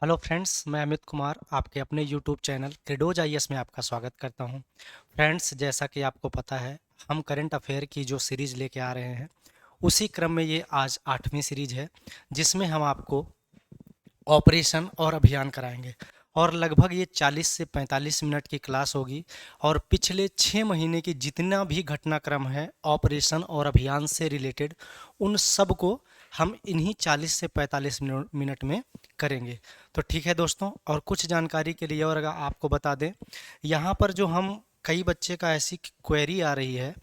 Hello friends, मैं अमित कुमार आपके अपने यूट्यूब चैनल क्रीडोज आईएएस में आपका स्वागत करता हूं। फ्रेंड्स, जैसा कि आपको पता है, हम करंट अफेयर की जो सीरीज़ लेके आ रहे हैं, उसी क्रम में ये आज 8वीं सीरीज़ है, जिसमें हम आपको ऑपरेशन और अभियान कराएंगे। और लगभग ये 40 से 45 मिनट की क्लास होगी और पिछले 6 महीने की जितना भी घटनाक्रम है ऑपरेशन और अभियान से रिलेटेड, उन सब को हम इन्हीं 40 से 45 मिनट में करेंगे। तो ठीक है दोस्तों, और कुछ जानकारी के लिए और अगर आपको बता दें, यहाँ पर जो हम कई बच्चे का ऐसी क्वेरी आ रही है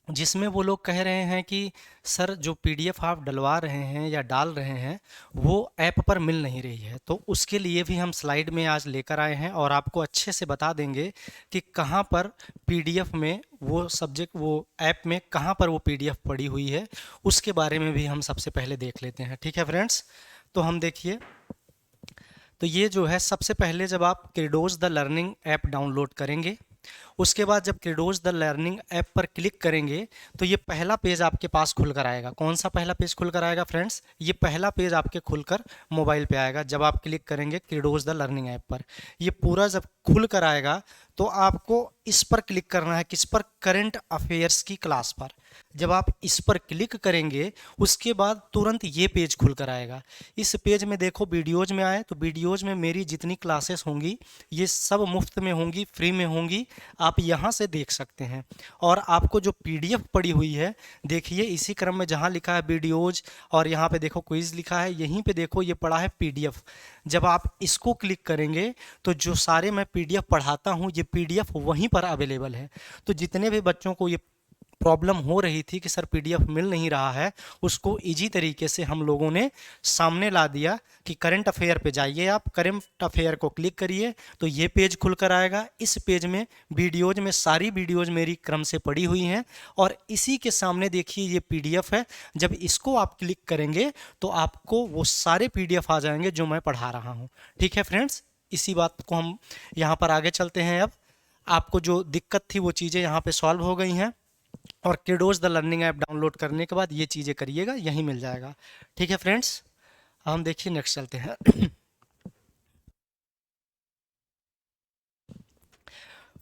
जिसमें वो लोग कह रहे हैं कि सर जो पीडीएफ आप डलवा रहे हैं या डाल रहे हैं वो ऐप पर मिल नहीं रही है। तो उसके लिए भी हम स्लाइड में आज लेकर आए हैं और आपको अच्छे से बता देंगे कि कहाँ पर पीडीएफ में वो सब्जेक्ट, वो ऐप में कहाँ पर वो पीडीएफ पड़ी हुई है, उसके बारे में भी हम सबसे पहले देख लेते हैं। ठीक है फ्रेंड्स, तो हम देखिए, तो ये जो है सबसे पहले जब आप क्रीडोज द लर्निंग ऐप डाउनलोड करेंगे, उसके बाद जब क्रीडोज द लर्निंग ऐप पर क्लिक करेंगे तो ये पहला पेज आपके पास खुलकर आएगा। कौन सा पहला पेज खुलकर आएगा फ्रेंड्स? ये पहला पेज आपके खुलकर मोबाइल पे आएगा जब आप क्लिक करेंगे क्रीडोज द लर्निंग ऐप पर। ये पूरा जब खुल कर आएगा तो आपको इस पर क्लिक करना है, किस पर? करंट अफेयर्स की क्लास पर। जब आप इस पर क्लिक करेंगे उसके बाद तुरंत ये पेज खुलकर आएगा। इस पेज में देखो, वीडियोज में आए तो वीडियोज में मेरी जितनी क्लासेस होंगी ये सब मुफ्त में होंगी, फ्री में होंगी, आप यहाँ से देख सकते हैं। और आपको जो पीडीएफ पड़ी हुई है, देखिए इसी क्रम में जहाँ लिखा है वीडियोज और यहाँ पे देखो क्विज लिखा है, यहीं पे देखो ये पड़ा है पीडीएफ। जब आप इसको क्लिक करेंगे तो जो सारे मैं पीडीएफ पढ़ाता हूँ ये पीडीएफ वहीं पर अवेलेबल है। तो जितने भी बच्चों को ये प्रॉब्लम हो रही थी कि सर पीडीएफ मिल नहीं रहा है, उसको इजी तरीके से हम लोगों ने सामने ला दिया कि करंट अफेयर पे जाइए, आप करंट अफेयर को क्लिक करिए तो ये पेज खुलकर आएगा। इस पेज में वीडियोज में सारी वीडियोज मेरी क्रम से पड़ी हुई हैं और इसी के सामने देखिए ये पीडीएफ है। जब इसको आप क्लिक करेंगे तो आपको वो सारे पीडीएफ आ जाएंगे जो मैं पढ़ा रहा हूँ। ठीक है फ्रेंड्स, इसी बात को हम यहाँ पर आगे चलते हैं। अब आपको जो दिक्कत थी वो चीज़ें यहाँ पे सॉल्व हो गई हैं और क्रीडोज द लर्निंग ऐप डाउनलोड करने के बाद ये चीज़ें करिएगा, यहीं मिल जाएगा। ठीक है फ्रेंड्स, हम देखिए नेक्स्ट चलते हैं।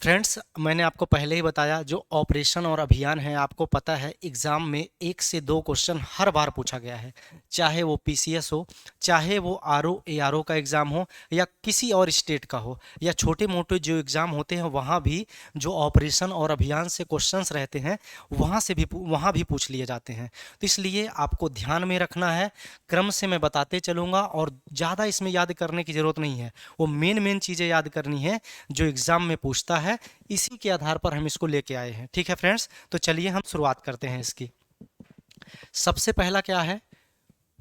फ्रेंड्स, मैंने आपको पहले ही बताया जो ऑपरेशन और अभियान है, आपको पता है एग्ज़ाम में 1 से 2 क्वेश्चन हर बार पूछा गया है, चाहे वो पीसीएस हो, चाहे वो आरओ एआरओ का एग्ज़ाम हो या किसी और स्टेट का हो, या छोटे मोटे जो एग्ज़ाम होते हैं वहाँ भी जो ऑपरेशन और अभियान से क्वेश्चंस रहते हैं वहाँ भी पूछ लिए जाते हैं। तो इसलिए आपको ध्यान में रखना है, क्रम से मैं बताते चलूँगा और ज़्यादा इसमें याद करने की ज़रूरत नहीं है। वो मेन चीज़ें याद करनी है जो एग्ज़ाम में पूछता है, इसी के आधार पर हम इसको लेके आए हैं। ठीक है फ्रेंड्स, तो चलिए हम शुरुआत करते हैं इसकी। सबसे पहला क्या है?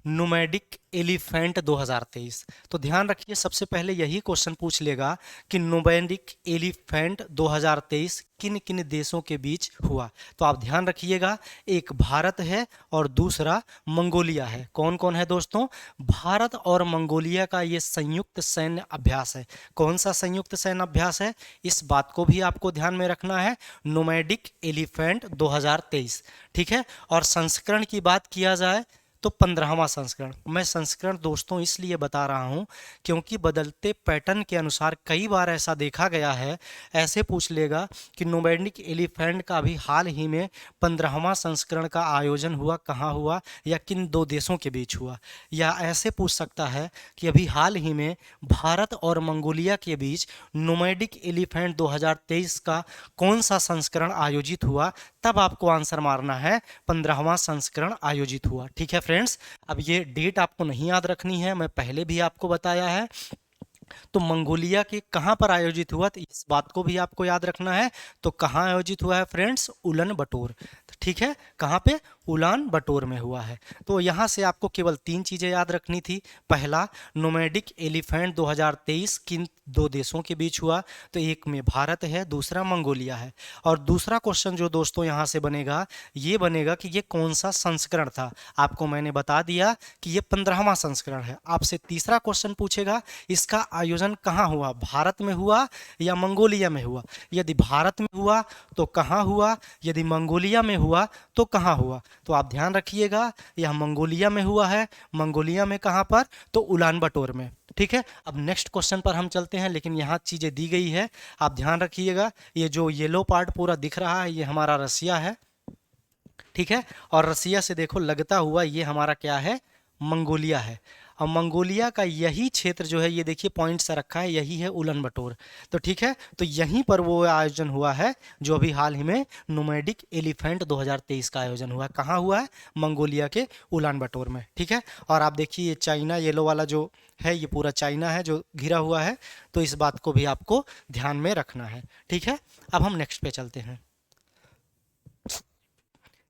Nomadic elephant 2023। तो ध्यान रखिए, सबसे पहले यही क्वेश्चन पूछ लेगा कि नोमैडिक एलिफेंट 2023 किन किन देशों के बीच हुआ। तो आप ध्यान रखिएगा, एक भारत है और दूसरा मंगोलिया है। कौन कौन है दोस्तों? भारत और मंगोलिया का ये संयुक्त सैन्य अभ्यास है। कौन सा संयुक्त सैन्य अभ्यास है, इस बात को भी आपको ध्यान में रखना है। नोमैडिक एलिफेंट 2023, ठीक है। और संस्करण की बात किया जाए तो 15वां संस्करण। मैं संस्करण दोस्तों इसलिए बता रहा हूं क्योंकि बदलते पैटर्न के अनुसार कई बार ऐसा देखा गया है, ऐसे पूछ लेगा कि नोमैडिक एलिफेंट का भी हाल ही में 15वां संस्करण का आयोजन हुआ, कहाँ हुआ या किन 2 देशों के बीच हुआ। या ऐसे पूछ सकता है कि अभी हाल ही में भारत और मंगोलिया के बीच नोमैडिक एलिफेंट 2023 का कौन सा संस्करण आयोजित हुआ, तब आपको आंसर मारना है 15वां संस्करण आयोजित हुआ। ठीक है फ्रेंड्स, अब ये डेट आपको नहीं याद रखनी है, मैं पहले भी आपको बताया है। तो मंगोलिया के कहाँ पर आयोजित हुआ, तो इस बात को भी आपको याद रखना है। तो कहाँ आयोजित हुआ है फ्रेंड्स? उलन बटोर। ठीक है, कहाँ पे? उलान बटोर में हुआ है। तो यहाँ से आपको केवल 3 चीज़ें याद रखनी थी। पहला, नोमैडिक एलिफेंट 2023 किन 2 देशों के बीच हुआ, तो एक में भारत है, दूसरा मंगोलिया है। और दूसरा क्वेश्चन जो दोस्तों यहाँ से बनेगा, ये बनेगा कि ये कौन सा संस्करण था। आपको मैंने बता दिया कि ये 15वां संस्करण है। आपसे तीसरा क्वेश्चन पूछेगा इसका आयोजन कहाँ हुआ, भारत में हुआ या मंगोलिया में हुआ। यदि भारत में हुआ तो कहाँ हुआ, यदि मंगोलिया में हुआ तो कहाँ हुआ। तो आप ध्यान रखिएगा, यह मंगोलिया में हुआ है। मंगोलिया में कहाँ पर? तो उलान बटोर में। ठीक है, अब नेक्स्ट क्वेश्चन पर हम चलते हैं, लेकिन यहाँ चीज़ें दी गई है, आप ध्यान रखिएगा। ये जो येलो पार्ट पूरा दिख रहा है ये हमारा रसिया है, ठीक है, और रसिया से देखो लगता हुआ ये हमारा क्या है, मंगोलिया है। और मंगोलिया का यही क्षेत्र जो है, ये देखिए पॉइंट से रखा है, यही है उलन बटोर। तो ठीक है, तो यहीं पर वो आयोजन हुआ है जो अभी हाल ही में नोमैडिक एलिफेंट 2023 का आयोजन हुआ है। कहाँ हुआ है, मंगोलिया के उलान बटोर में, ठीक है। और आप देखिए ये चाइना, येलो वाला जो है ये पूरा चाइना है जो घिरा हुआ है, तो इस बात को भी आपको ध्यान में रखना है, ठीक है। अब हम नेक्स्ट पे चलते हैं।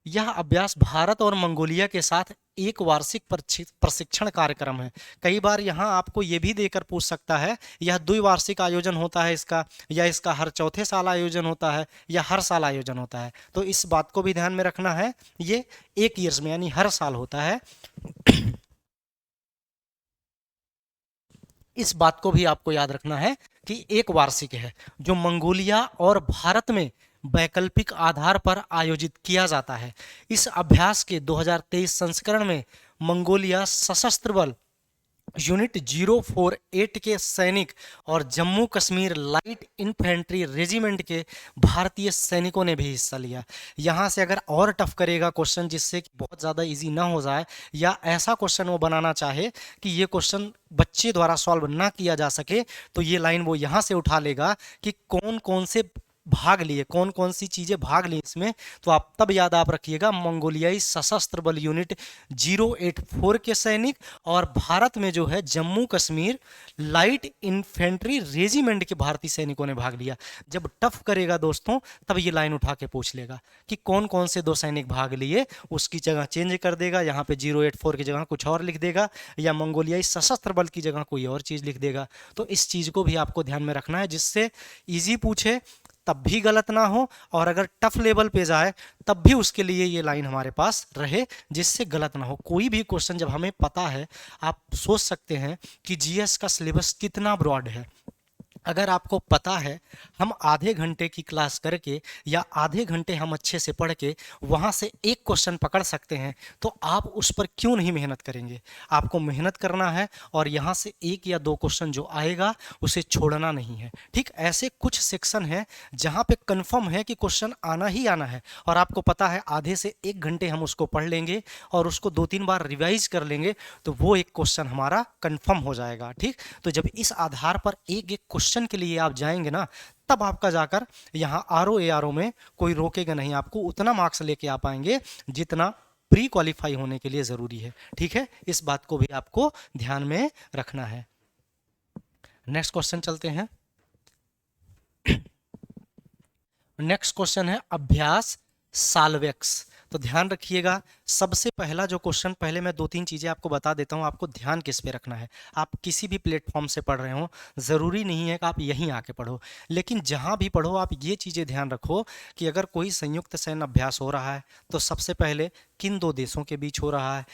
यह अभ्यास भारत और मंगोलिया के साथ एक वार्षिक प्रशिक्षण कार्यक्रम है। कई बार यहाँ आपको ये भी देकर पूछ सकता है, यह द्विवार्षिक आयोजन होता है इसका, या इसका हर चौथे साल आयोजन होता है, या हर साल आयोजन होता है। तो इस बात को भी ध्यान में रखना है, ये एक ईयर्स में यानी हर साल होता है। इस बात को भी आपको याद रखना है कि एक वार्षिक है जो मंगोलिया और भारत में वैकल्पिक आधार पर आयोजित किया जाता है। इस अभ्यास के 2023 संस्करण में मंगोलिया सशस्त्र बल यूनिट 048 के सैनिक और Jammu Kashmir light infantry regiment के भारतीय सैनिकों ने भी हिस्सा लिया। यहाँ से अगर और टफ करेगा क्वेश्चन, जिससे कि बहुत ज़्यादा इजी ना हो जाए, या ऐसा क्वेश्चन वो बनाना चाहे कि ये क्वेश्चन बच्चे द्वारा सॉल्व ना किया जा सके, तो ये लाइन वो यहाँ से उठा लेगा कि कौन कौन से भाग लिए, कौन कौन सी चीज़ें भाग ली इसमें। तो आप तब याद आप रखिएगा, मंगोलियाई सशस्त्र बल यूनिट 084 के सैनिक और भारत में जो है Jammu Kashmir light infantry regiment के भारतीय सैनिकों ने भाग लिया। जब टफ करेगा दोस्तों, तब ये लाइन उठा के पूछ लेगा कि कौन कौन से दो सैनिक भाग लिए, उसकी जगह चेंज कर देगा, यहाँ पे 084 की जगह कुछ और लिख देगा, या मंगोलियाई सशस्त्र बल की जगह कोई और चीज़ लिख देगा। तो इस चीज़ को भी आपको ध्यान में रखना है, जिससे ईजी पूछे तब भी गलत ना हो, और अगर टफ लेवल पे जाए तब भी उसके लिए ये लाइन हमारे पास रहे, जिससे गलत ना हो। कोई भी क्वेश्चन जब हमें पता है, आप सोच सकते हैं कि जीएस का सिलेबस कितना ब्रॉड है। अगर आपको पता है हम आधे घंटे की क्लास करके या आधे घंटे हम अच्छे से पढ़ के वहाँ से एक क्वेश्चन पकड़ सकते हैं, तो आप उस पर क्यों नहीं मेहनत करेंगे। आपको मेहनत करना है और यहाँ से एक या दो क्वेश्चन जो आएगा उसे छोड़ना नहीं है। ठीक, ऐसे कुछ सेक्शन हैं जहाँ पे कंफर्म है कि क्वेश्चन आना ही आना है, और आपको पता है आधे से एक घंटे हम उसको पढ़ लेंगे और उसको 2-3 बार रिवाइज कर लेंगे, तो वो एक क्वेश्चन हमारा कंफर्म हो जाएगा। ठीक, तो जब इस आधार पर एक एक क्वेश्चन के लिए आप जाएंगे ना, तब आपका जाकर यहाँ आरओ में कोई रोकेगा नहीं, आपको उतना मार्क्स लेके आ पाएंगे जितना प्री क्वालिफाई होने के लिए ज़रूरी है। ठीक है, इस बात को भी आपको ध्यान में रखना है। नेक्स्ट क्वेश्चन चलते हैं। नेक्स्ट क्वेश्चन है अभ्यास साल्वेक्स। तो ध्यान रखिएगा, सबसे पहला जो क्वेश्चन, पहले मैं 2-3 चीज़ें आपको बता देता हूँ, आपको ध्यान किस पे रखना है। आप किसी भी प्लेटफॉर्म से पढ़ रहे हो, ज़रूरी नहीं है कि आप यहीं आके पढ़ो, लेकिन जहाँ भी पढ़ो आप ये चीज़ें ध्यान रखो कि अगर कोई संयुक्त सैन्य अभ्यास हो रहा है तो सबसे पहले किन 2 देशों के बीच हो रहा है।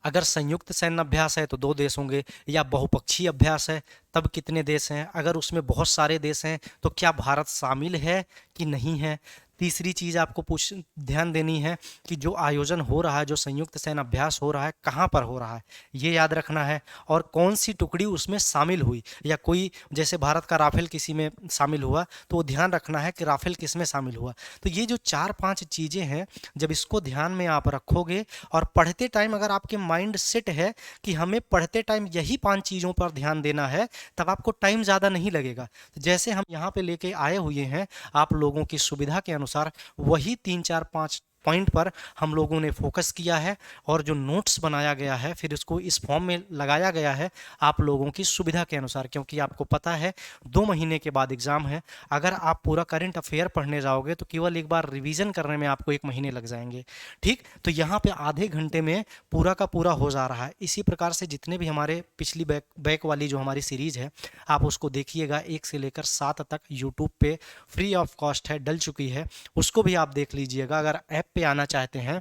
अगर संयुक्त सैन्य अभ्यास है तो 2 देश होंगे, या बहुपक्षीय अभ्यास है तब कितने देश हैं, अगर उसमें बहुत सारे देश हैं तो क्या भारत शामिल है कि नहीं है। तीसरी चीज़ आपको ध्यान देनी है कि जो आयोजन हो रहा है, जो संयुक्त सैन्य अभ्यास हो रहा है, कहाँ पर हो रहा है, ये याद रखना है, और कौन सी टुकड़ी उसमें शामिल हुई, या कोई जैसे भारत का राफेल किसी में शामिल हुआ तो वो ध्यान रखना है कि राफेल किस में शामिल हुआ। तो ये जो 4-5 चीज़ें हैं, जब इसको ध्यान में आप रखोगे और पढ़ते टाइम अगर आपके माइंड सेट है कि हमें पढ़ते टाइम यही 5 चीज़ों पर ध्यान देना है, तब आपको टाइम ज़्यादा नहीं लगेगा। तो जैसे हम यहाँ पे लेके आए हुए हैं, आप लोगों की सुविधा के अनुसार वही 3-4-5 पॉइंट पर हम लोगों ने फोकस किया है, और जो नोट्स बनाया गया है फिर इसको इस फॉर्म में लगाया गया है आप लोगों की सुविधा के अनुसार, क्योंकि आपको पता है 2 महीने के बाद एग्ज़ाम है। अगर आप पूरा करंट अफेयर पढ़ने जाओगे तो केवल एक बार रिवीजन करने में आपको 1 महीने लग जाएंगे। ठीक, तो यहाँ पे आधे घंटे में पूरा का पूरा हो जा रहा है। इसी प्रकार से जितने भी हमारे पिछली बैक वाली जो हमारी सीरीज़ है, आप उसको देखिएगा, 1 से लेकर 7 तक यूट्यूब पे फ्री ऑफ कॉस्ट है, डल चुकी है, उसको भी आप देख लीजिएगा। अगर ऐप पे आना चाहते हैं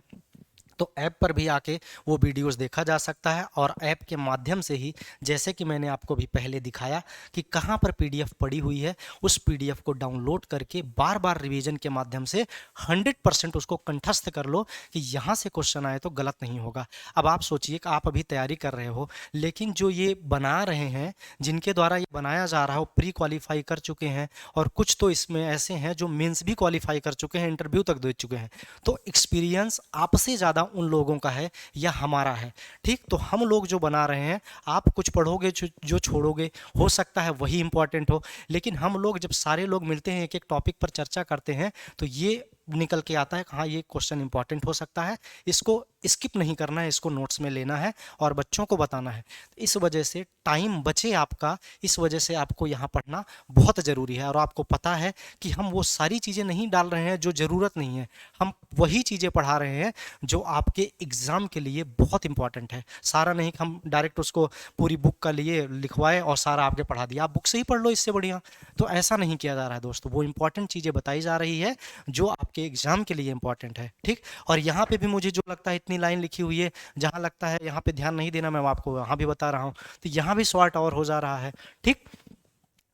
तो ऐप पर भी आके वो वीडियोस देखा जा सकता है, और ऐप के माध्यम से ही, जैसे कि मैंने आपको भी पहले दिखाया कि कहाँ पर पीडीएफ पड़ी हुई है, उस पीडीएफ को डाउनलोड करके बार बार रिवीजन के माध्यम से 100% उसको कंठस्थ कर लो कि यहाँ से क्वेश्चन आए तो गलत नहीं होगा। अब आप सोचिए कि आप अभी तैयारी कर रहे हो, लेकिन जो ये बना रहे हैं, जिनके द्वारा ये बनाया जा रहा है, वो प्री क्वालिफाई कर चुके हैं, और कुछ तो इसमें ऐसे हैं जो मेंस भी क्वालिफाई कर चुके हैं, इंटरव्यू तक दे चुके हैं। तो एक्सपीरियंस आपसे ज़्यादा उन लोगों का है या हमारा है, ठीक। तो हम लोग जो बना रहे हैं, आप कुछ पढ़ोगे जो छोड़ोगे, हो सकता है वही इंपॉर्टेंट हो, लेकिन हम लोग जब सारे लोग मिलते हैं, एक एक टॉपिक पर चर्चा करते हैं, तो ये निकल के आता है कि हाँ, ये क्वेश्चन इंपॉर्टेंट हो सकता है, इसको स्किप नहीं करना है, इसको नोट्स में लेना है और बच्चों को बताना है। इस वजह से टाइम बचे आपका, इस वजह से आपको यहाँ पढ़ना बहुत ज़रूरी है। और आपको पता है कि हम वो सारी चीज़ें नहीं डाल रहे हैं जो ज़रूरत नहीं है, हम वही चीज़ें पढ़ा रहे हैं जो आपके एग्ज़ाम के लिए बहुत इंपॉर्टेंट है। सारा नहीं कि हम डायरेक्ट उसको पूरी बुक का लिए लिखवाए और सारा आपके पढ़ा दिया, आप बुक से ही पढ़ लो, इससे बढ़िया। तो ऐसा नहीं किया जा रहा है दोस्तों, वो इंपॉर्टेंट चीज़ें बताई जा रही है जो आपके एग्ज़ाम के लिए इंपॉर्टेंट है, ठीक। और यहाँ पे भी मुझे जो लगता है, इतनी लाइन लिखी हुई है, जहाँ लगता है यहाँ पे ध्यान नहीं देना, मैं आपको वहाँ भी बता रहा हूँ, तो यहाँ भी शॉर्ट और हो जा रहा है, ठीक।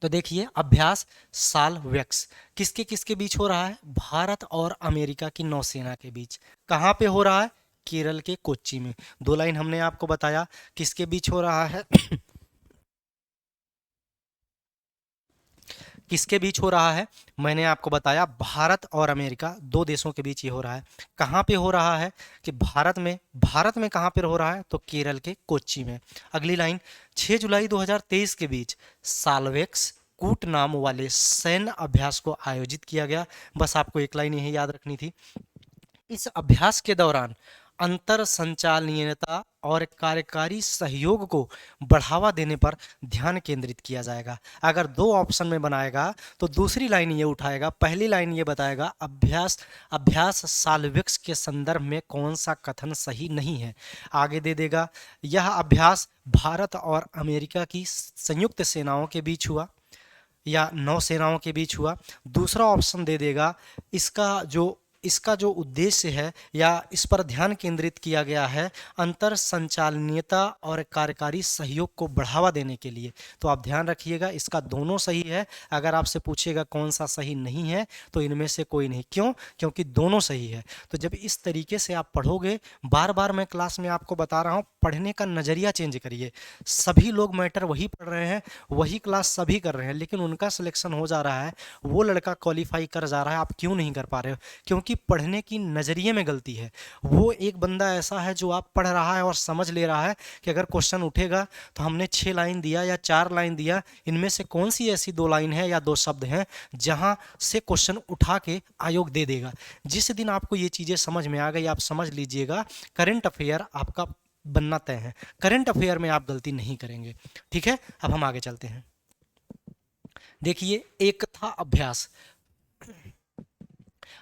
तो देखिए, अभ्यास साल्वेक्स किसके किसके बीच हो रहा है? भारत और अमेरिका की नौसेना के बीच। कहाँ पे हो रहा है? केरल के कोच्चि में। 2 लाइन हमने आपको बताया किसके बीच हो रहा है। किसके बीच हो रहा है? मैंने आपको बताया भारत और अमेरिका, 2 देशों के बीच ये हो रहा है। कहाँ पे हो रहा है? कि भारत में कहाँ पे हो रहा है? तो केरल के कोच्चि में। अगली लाइन, 6 जुलाई 2023 के बीच साल्वेक्स कूट नाम वाले सैन्य अभ्यास को आयोजित किया गया। बस आपको एक लाइन यही याद रखनी थी। इस अभ्यास के दौरान अंतर संचालनीयता और कार्यकारी सहयोग को बढ़ावा देने पर ध्यान केंद्रित किया जाएगा। अगर 2 ऑप्शन में बनाएगा तो दूसरी लाइन ये उठाएगा, पहली लाइन ये बताएगा अभ्यास साल्वेक्स के संदर्भ में कौन सा कथन सही नहीं है। आगे दे देगा, यह अभ्यास भारत और अमेरिका की संयुक्त सेनाओं के बीच हुआ या नौसेनाओं के बीच हुआ। दूसरा ऑप्शन दे देगा, इसका जो उद्देश्य है या इस पर ध्यान केंद्रित किया गया है अंतर संचालनीयता और कार्यकारी सहयोग को बढ़ावा देने के लिए। तो आप ध्यान रखिएगा, इसका दोनों सही है। अगर आपसे पूछेगा कौन सा सही नहीं है, तो इनमें से कोई नहीं। क्यों? क्योंकि दोनों सही है। तो जब इस तरीके से आप पढ़ोगे, बार बार मैं क्लास में आपको बता रहा हूँ, पढ़ने का नज़रिया चेंज करिए। सभी लोग मैटर वही पढ़ रहे हैं, वही क्लास सभी कर रहे हैं, लेकिन उनका सिलेक्शन हो जा रहा है, वो लड़का क्वालिफाई कर जा रहा है, आप क्यों नहीं कर पा रहे हो? क्योंकि पढ़ने की नज़रिए में गलती है। वो एक बंदा ऐसा है जो आप पढ़ रहा है और समझ ले रहा है कि अगर क्वेश्चन उठेगा तो हमने 6 लाइन दिया या 4 लाइन दिया, इनमें से कौन सी ऐसी 2 लाइन है या 2 शब्द हैं जहां से क्वेश्चन उठा के आयोग दे देगा। जिस दिन आपको ये चीज़ें समझ में आ गई, आप समझ लीजिएगा करंट अफेयर आपका बनना तय है। करंट अफेयर में आप गलती नहीं करेंगे, ठीक है। अब हम आगे चलते हैं। देखिए, एकता अभ्यास,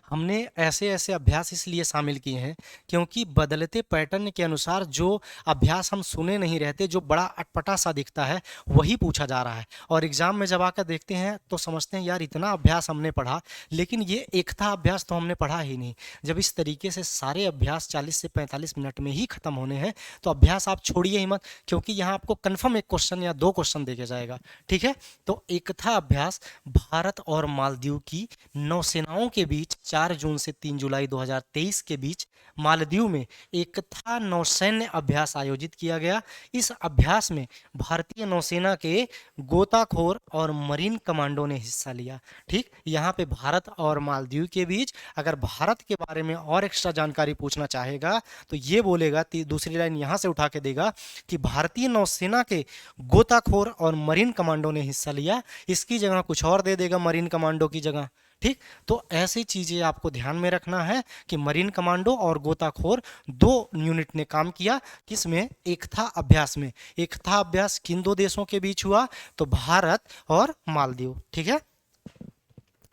हमने ऐसे ऐसे अभ्यास इसलिए शामिल किए हैं क्योंकि बदलते पैटर्न के अनुसार जो अभ्यास हम सुने नहीं रहते, जो बड़ा अटपटा सा दिखता है, वही पूछा जा रहा है। और एग्ज़ाम में जब आकर देखते हैं तो समझते हैं यार इतना अभ्यास हमने पढ़ा, लेकिन ये एकता अभ्यास तो हमने पढ़ा ही नहीं। जब इस तरीके से सारे अभ्यास 40 से 45 मिनट में ही ख़त्म होने हैं तो अभ्यास आप छोड़िए ही मत, क्योंकि यहाँ आपको कन्फर्म 1 क्वेश्चन या 2 क्वेश्चन दे के जाएगा, ठीक है। तो एकता अभ्यास भारत और मालदीव की नौसेनाओं के बीच 4 जून से 3 जुलाई 2023 के बीच मालदीव में एकता नौसैन्य अभ्यास आयोजित किया गया। इस अभ्यास में भारतीय नौसेना के गोताखोर और मरीन कमांडो ने हिस्सा लिया, ठीक। यहाँ पे भारत और मालदीव के बीच, अगर भारत के बारे में और एक्स्ट्रा जानकारी पूछना चाहेगा तो ये बोलेगा, दूसरी लाइन यहाँ से उठा के देगा कि भारतीय नौसेना के गोताखोर और मरीन कमांडो ने हिस्सा लिया। इसकी जगह कुछ और दे देगा मरीन कमांडो की जगह, ठीक। तो ऐसी चीज़ें आपको ध्यान में रखना है कि मरीन कमांडो और गोताखोर 2 यूनिट ने काम किया, किसमें? एकता अभ्यास में। एकता अभ्यास किन 2 देशों के बीच हुआ? तो भारत और मालदीव, ठीक है।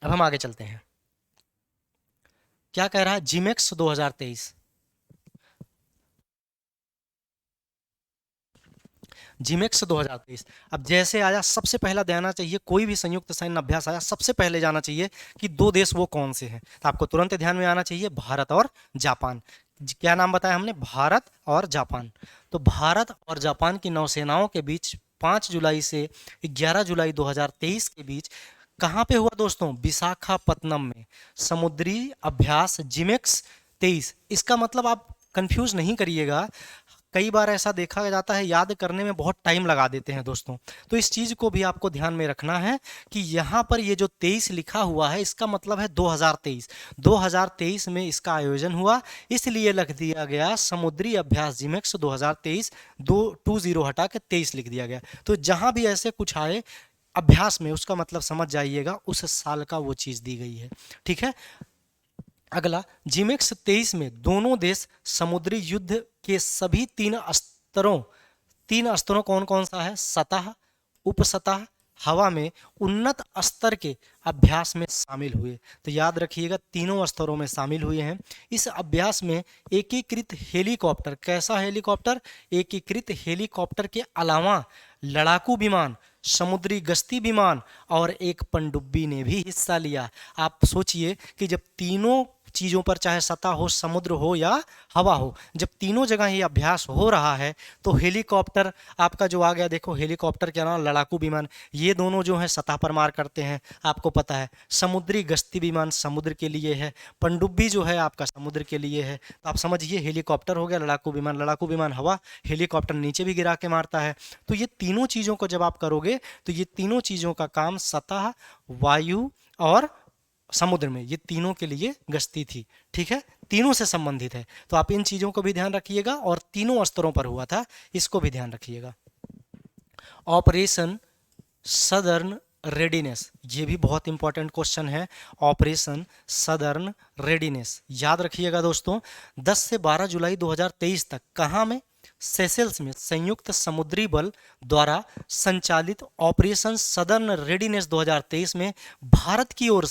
अब हम आगे चलते हैं। क्या कह रहा है? JIMEX 2023, JIMEX 2023। अब जैसे आया, सबसे पहला देना चाहिए, कोई भी संयुक्त सैन्य अभ्यास आया सबसे पहले जाना चाहिए कि 2 देश वो कौन से हैं, तो आपको तुरंत ध्यान में आना चाहिए भारत और जापान। क्या नाम बताया हमने? भारत और जापान। तो भारत और जापान की नौसेनाओं के बीच 5 जुलाई से 11 जुलाई 2023 के बीच कहाँ पे हुआ दोस्तों? विशाखापत्तनम में समुद्री अभ्यास जिमेक्स 23। इसका मतलब आप कंफ्यूज नहीं करिएगा, कई बार ऐसा देखा जाता है याद करने में बहुत टाइम लगा देते हैं दोस्तों। तो इस चीज़ को भी आपको ध्यान में रखना है कि यहाँ पर ये जो 23 लिखा हुआ है इसका मतलब है 2023। 2023 में इसका आयोजन हुआ, इसलिए लिख दिया गया समुद्री अभ्यास जिमेक्स 2023, 20 हटा के 23 लिख दिया गया। तो जहाँ भी ऐसे कुछ आए अभ्यास में, उसका मतलब समझ जाइएगा उस साल का वो चीज़ दी गई है। ठीक है। अगला, जिमेक्स 23 में दोनों देश समुद्री युद्ध के सभी तीन स्तरों कौन कौन सा है? सतह, उपसतह, हवा में उन्नत स्तर के अभ्यास में शामिल हुए। तो याद रखिएगा तीनों स्तरों में शामिल हुए हैं। इस अभ्यास में एकीकृत हेलीकॉप्टर, कैसा हेलीकॉप्टर? एकीकृत हेलीकॉप्टर के अलावा लड़ाकू विमान, समुद्री गश्ती विमान और एक पनडुब्बी ने भी हिस्सा लिया। आप सोचिए कि जब तीनों चीज़ों पर, चाहे सतह हो, समुद्र हो या हवा हो, जब तीनों जगह ये अभ्यास हो रहा है तो हेलीकॉप्टर आपका जो आ गया, देखो हेलीकॉप्टर क्या नाम, लड़ाकू विमान, ये दोनों जो है सतह पर मार करते हैं, आपको पता है। समुद्री गश्ती विमान समुद्र के लिए है, पनडुब्बी जो है आपका समुद्र के लिए है। तो आप समझिए हेलीकॉप्टर हो गया, लड़ाकू विमान हवा, हेलीकॉप्टर नीचे भी गिरा के मारता है। तो ये तीनों चीज़ों को जब आप करोगे तो ये तीनों चीज़ों का काम सतह, वायु और समुद्र में, ये तीनों के लिए गश्ती थी। ठीक है, तीनों से संबंधित है। तो आप इन चीज़ों को भी ध्यान रखिएगा और तीनों स्तरों पर हुआ था, इसको भी ध्यान रखिएगा। ऑपरेशन सदर्न रेडीनेस, ये भी बहुत इंपॉर्टेंट क्वेश्चन है। ऑपरेशन सदर्न रेडीनेस याद रखिएगा दोस्तों, 10 से 12 जुलाई 2023 तक कहाँ में? सेशेल्स में संयुक्त समुद्री बल द्वारा संचालित ऑपरेशन सदर्न रेडीनेस 2023 में भारत की ओर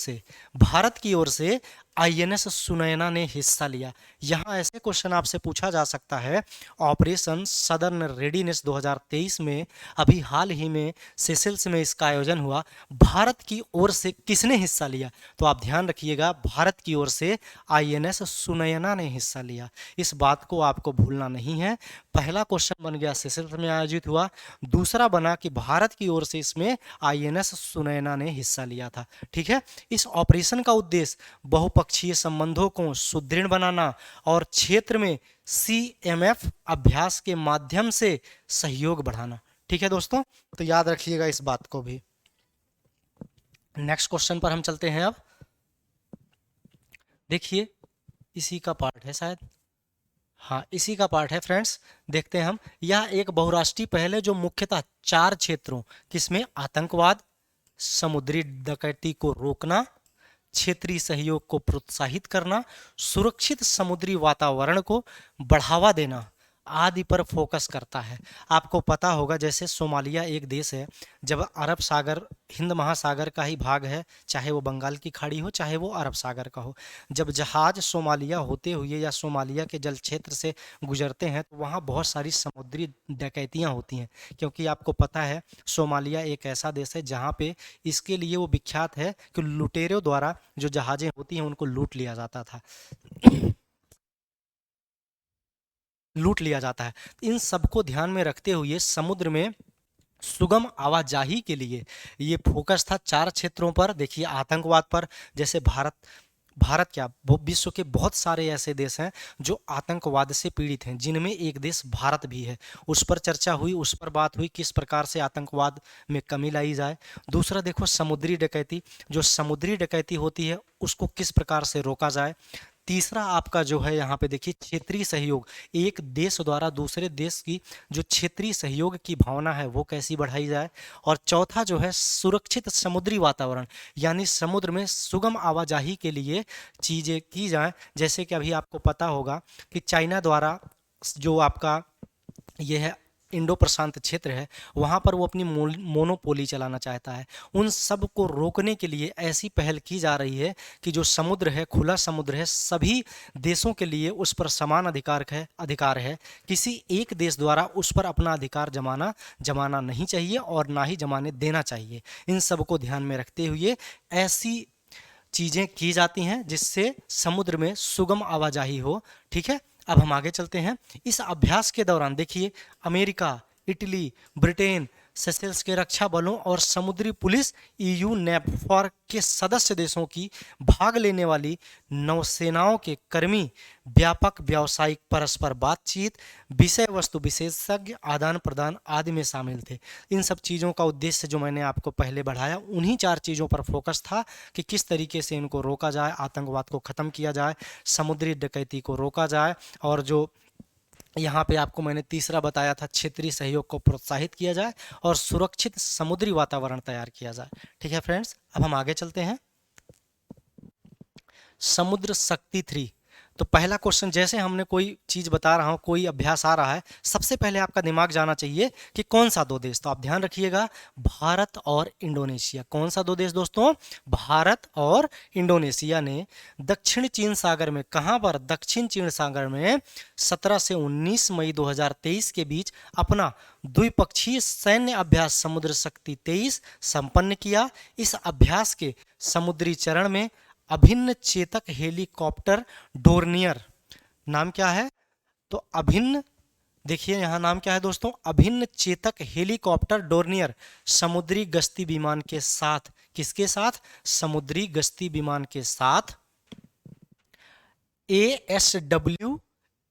से आईएनएस सुनयना ने हिस्सा लिया। यहाँ ऐसे क्वेश्चन आपसे पूछा जा सकता है, ऑपरेशन सदर्न रेडीनेस 2023 में अभी हाल ही में सेशेल्स में इसका आयोजन हुआ, भारत की ओर से किसने हिस्सा लिया? तो आप ध्यान रखिएगा, भारत की ओर से आईएनएस सुनयना ने हिस्सा लिया। इस बात को आपको भूलना नहीं है। पहला क्वेश्चन बन गया सेशेल्स में आयोजित हुआ, दूसरा बना कि भारत की ओर से इसमें आईएनएस सुनयना ने हिस्सा लिया था। ठीक है। इस ऑपरेशन का उद्देश्य बहुपक्षीय संबंधों को सुदृढ़ बनाना और क्षेत्र में सीएमएफ अभ्यास के माध्यम से सहयोग बढ़ाना। ठीक है दोस्तों, तो याद रखिएगा इस बात को भी। नेक्स्ट क्वेश्चन पर हम चलते हैं। अब देखिए, इसी का पार्ट है शायद, हाँ इसी का पार्ट है फ्रेंड्स। देखते हैं हम, यह एक बहुराष्ट्रीय पहल है जो मुख्यतः 4 क्षेत्रों, किसमें? आतंकवाद, समुद्री डकैती को रोकना, क्षेत्रीय सहयोग को प्रोत्साहित करना, सुरक्षित समुद्री वातावरण को बढ़ावा देना आदि पर फोकस करता है। आपको पता होगा जैसे सोमालिया एक देश है, जब अरब सागर हिंद महासागर का ही भाग है, चाहे वो बंगाल की खाड़ी हो चाहे वो अरब सागर का हो, जब जहाज सोमालिया होते हुए या सोमालिया के जल क्षेत्र से गुजरते हैं तो वहाँ बहुत सारी समुद्री डकैतियाँ होती हैं। क्योंकि आपको पता है सोमालिया एक ऐसा देश है जहाँ पे इसके लिए वो विख्यात है कि लुटेरों द्वारा जो जहाज़ें होती हैं उनको लूट लिया जाता है। इन सबको ध्यान में रखते हुए समुद्र में सुगम आवाजाही के लिए ये फोकस था 4 क्षेत्रों पर। देखिए, आतंकवाद पर, जैसे भारत क्या, विश्व के बहुत सारे ऐसे देश हैं जो आतंकवाद से पीड़ित हैं, जिनमें एक देश भारत भी है। उस पर चर्चा हुई, उस पर बात हुई किस प्रकार से आतंकवाद में कमी लाई जाए। दूसरा देखो समुद्री डकैती, जो समुद्री डकैती होती है उसको किस प्रकार से रोका जाए। तीसरा आपका जो है यहाँ पे देखिए क्षेत्रीय सहयोग, एक देश द्वारा दूसरे देश की जो क्षेत्रीय सहयोग की भावना है वो कैसी बढ़ाई जाए। और चौथा जो है सुरक्षित समुद्री वातावरण, यानी समुद्र में सुगम आवाजाही के लिए चीज़ें की जाएं। जैसे कि अभी आपको पता होगा कि चाइना द्वारा जो आपका ये है इंडो प्रशांत क्षेत्र है, वहाँ पर वो अपनी मोनोपोली चलाना चाहता है। उन सब को रोकने के लिए ऐसी पहल की जा रही है कि जो समुद्र है, खुला समुद्र है, सभी देशों के लिए उस पर समान अधिकार है। किसी एक देश द्वारा उस पर अपना अधिकार जमाना नहीं चाहिए और ना ही जमाने देना चाहिए। इन सब को ध्यान में रखते हुए ऐसी चीज़ें की जाती हैं जिससे समुद्र में सुगम आवाजाही हो। ठीक है। अब हम आगे चलते हैं। इस अभ्यास के दौरान देखिए, अमेरिका, इटली, ब्रिटेन, सेशेल्स के रक्षा बलों और समुद्री पुलिस ईयू नेफॉर के सदस्य देशों की भाग लेने वाली नौसेनाओं के कर्मी व्यापक व्यावसायिक परस्पर बातचीत, विषय वस्तु विशेषज्ञ आदान प्रदान आदि में शामिल थे। इन सब चीज़ों का उद्देश्य जो मैंने आपको पहले बढ़ाया, उन्हीं 4 चीज़ों पर फोकस था कि किस तरीके से इनको रोका जाए, आतंकवाद को ख़त्म किया जाए, समुद्री डकैती को रोका जाए, और जो यहाँ पे आपको मैंने तीसरा बताया था, क्षेत्रीय सहयोग को प्रोत्साहित किया जाए और सुरक्षित समुद्री वातावरण तैयार किया जाए। ठीक है फ्रेंड्स, अब हम आगे चलते हैं। समुद्र शक्ति 3। तो पहला क्वेश्चन, जैसे हमने कोई चीज बता रहा हूं, कोई अभ्यास आ रहा है, सबसे पहले आपका दिमाग जाना चाहिए कि कौन सा 2 देश। तो आप ध्यान रखिएगा, भारत और इंडोनेशिया। कौन सा 2 देश दोस्तों? भारत और इंडोनेशिया ने दक्षिण चीन सागर में, कहां पर? दक्षिण चीन सागर में 17 से 19 मई 2023 के बीच अपना द्विपक्षीय सैन्य अभ्यास समुद्र शक्ति 23 संपन्न किया। इस अभ्यास के समुद्री चरण में अभिन्न चेतक हेलीकॉप्टर डोर्नियर, नाम क्या है? तो अभिन्न, देखिए यहां नाम क्या है दोस्तों? अभिन्न चेतक हेलीकॉप्टर डोर्नियर समुद्री गश्ती विमान के साथ, किसके साथ? समुद्री गश्ती विमान के साथ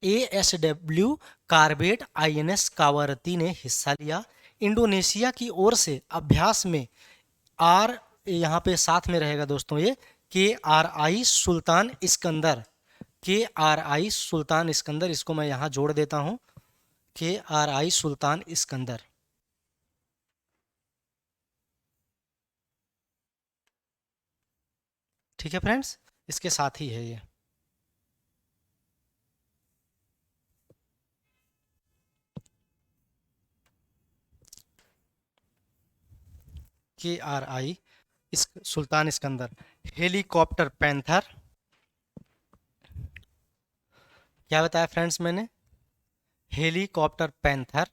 एएसडब्ल्यू कार्बेट आईएनएस कावारती ने हिस्सा लिया। इंडोनेशिया की ओर से अभ्यास में आर, यहाँ पे साथ में रहेगा दोस्तों ये KRI सुल्तान इस्कंदर, KRI सुल्तान इस्कंदर, इसको मैं यहाँ जोड़ देता हूँ, KRI सुल्तान इस्कंदर। ठीक है फ्रेंड्स, इसके साथ ही है ये। KRI सुल्तान इस्कंदर। हेलीकॉप्टर पैंथर, क्या बताया फ्रेंड्स मैंने? हेलीकॉप्टर पैंथर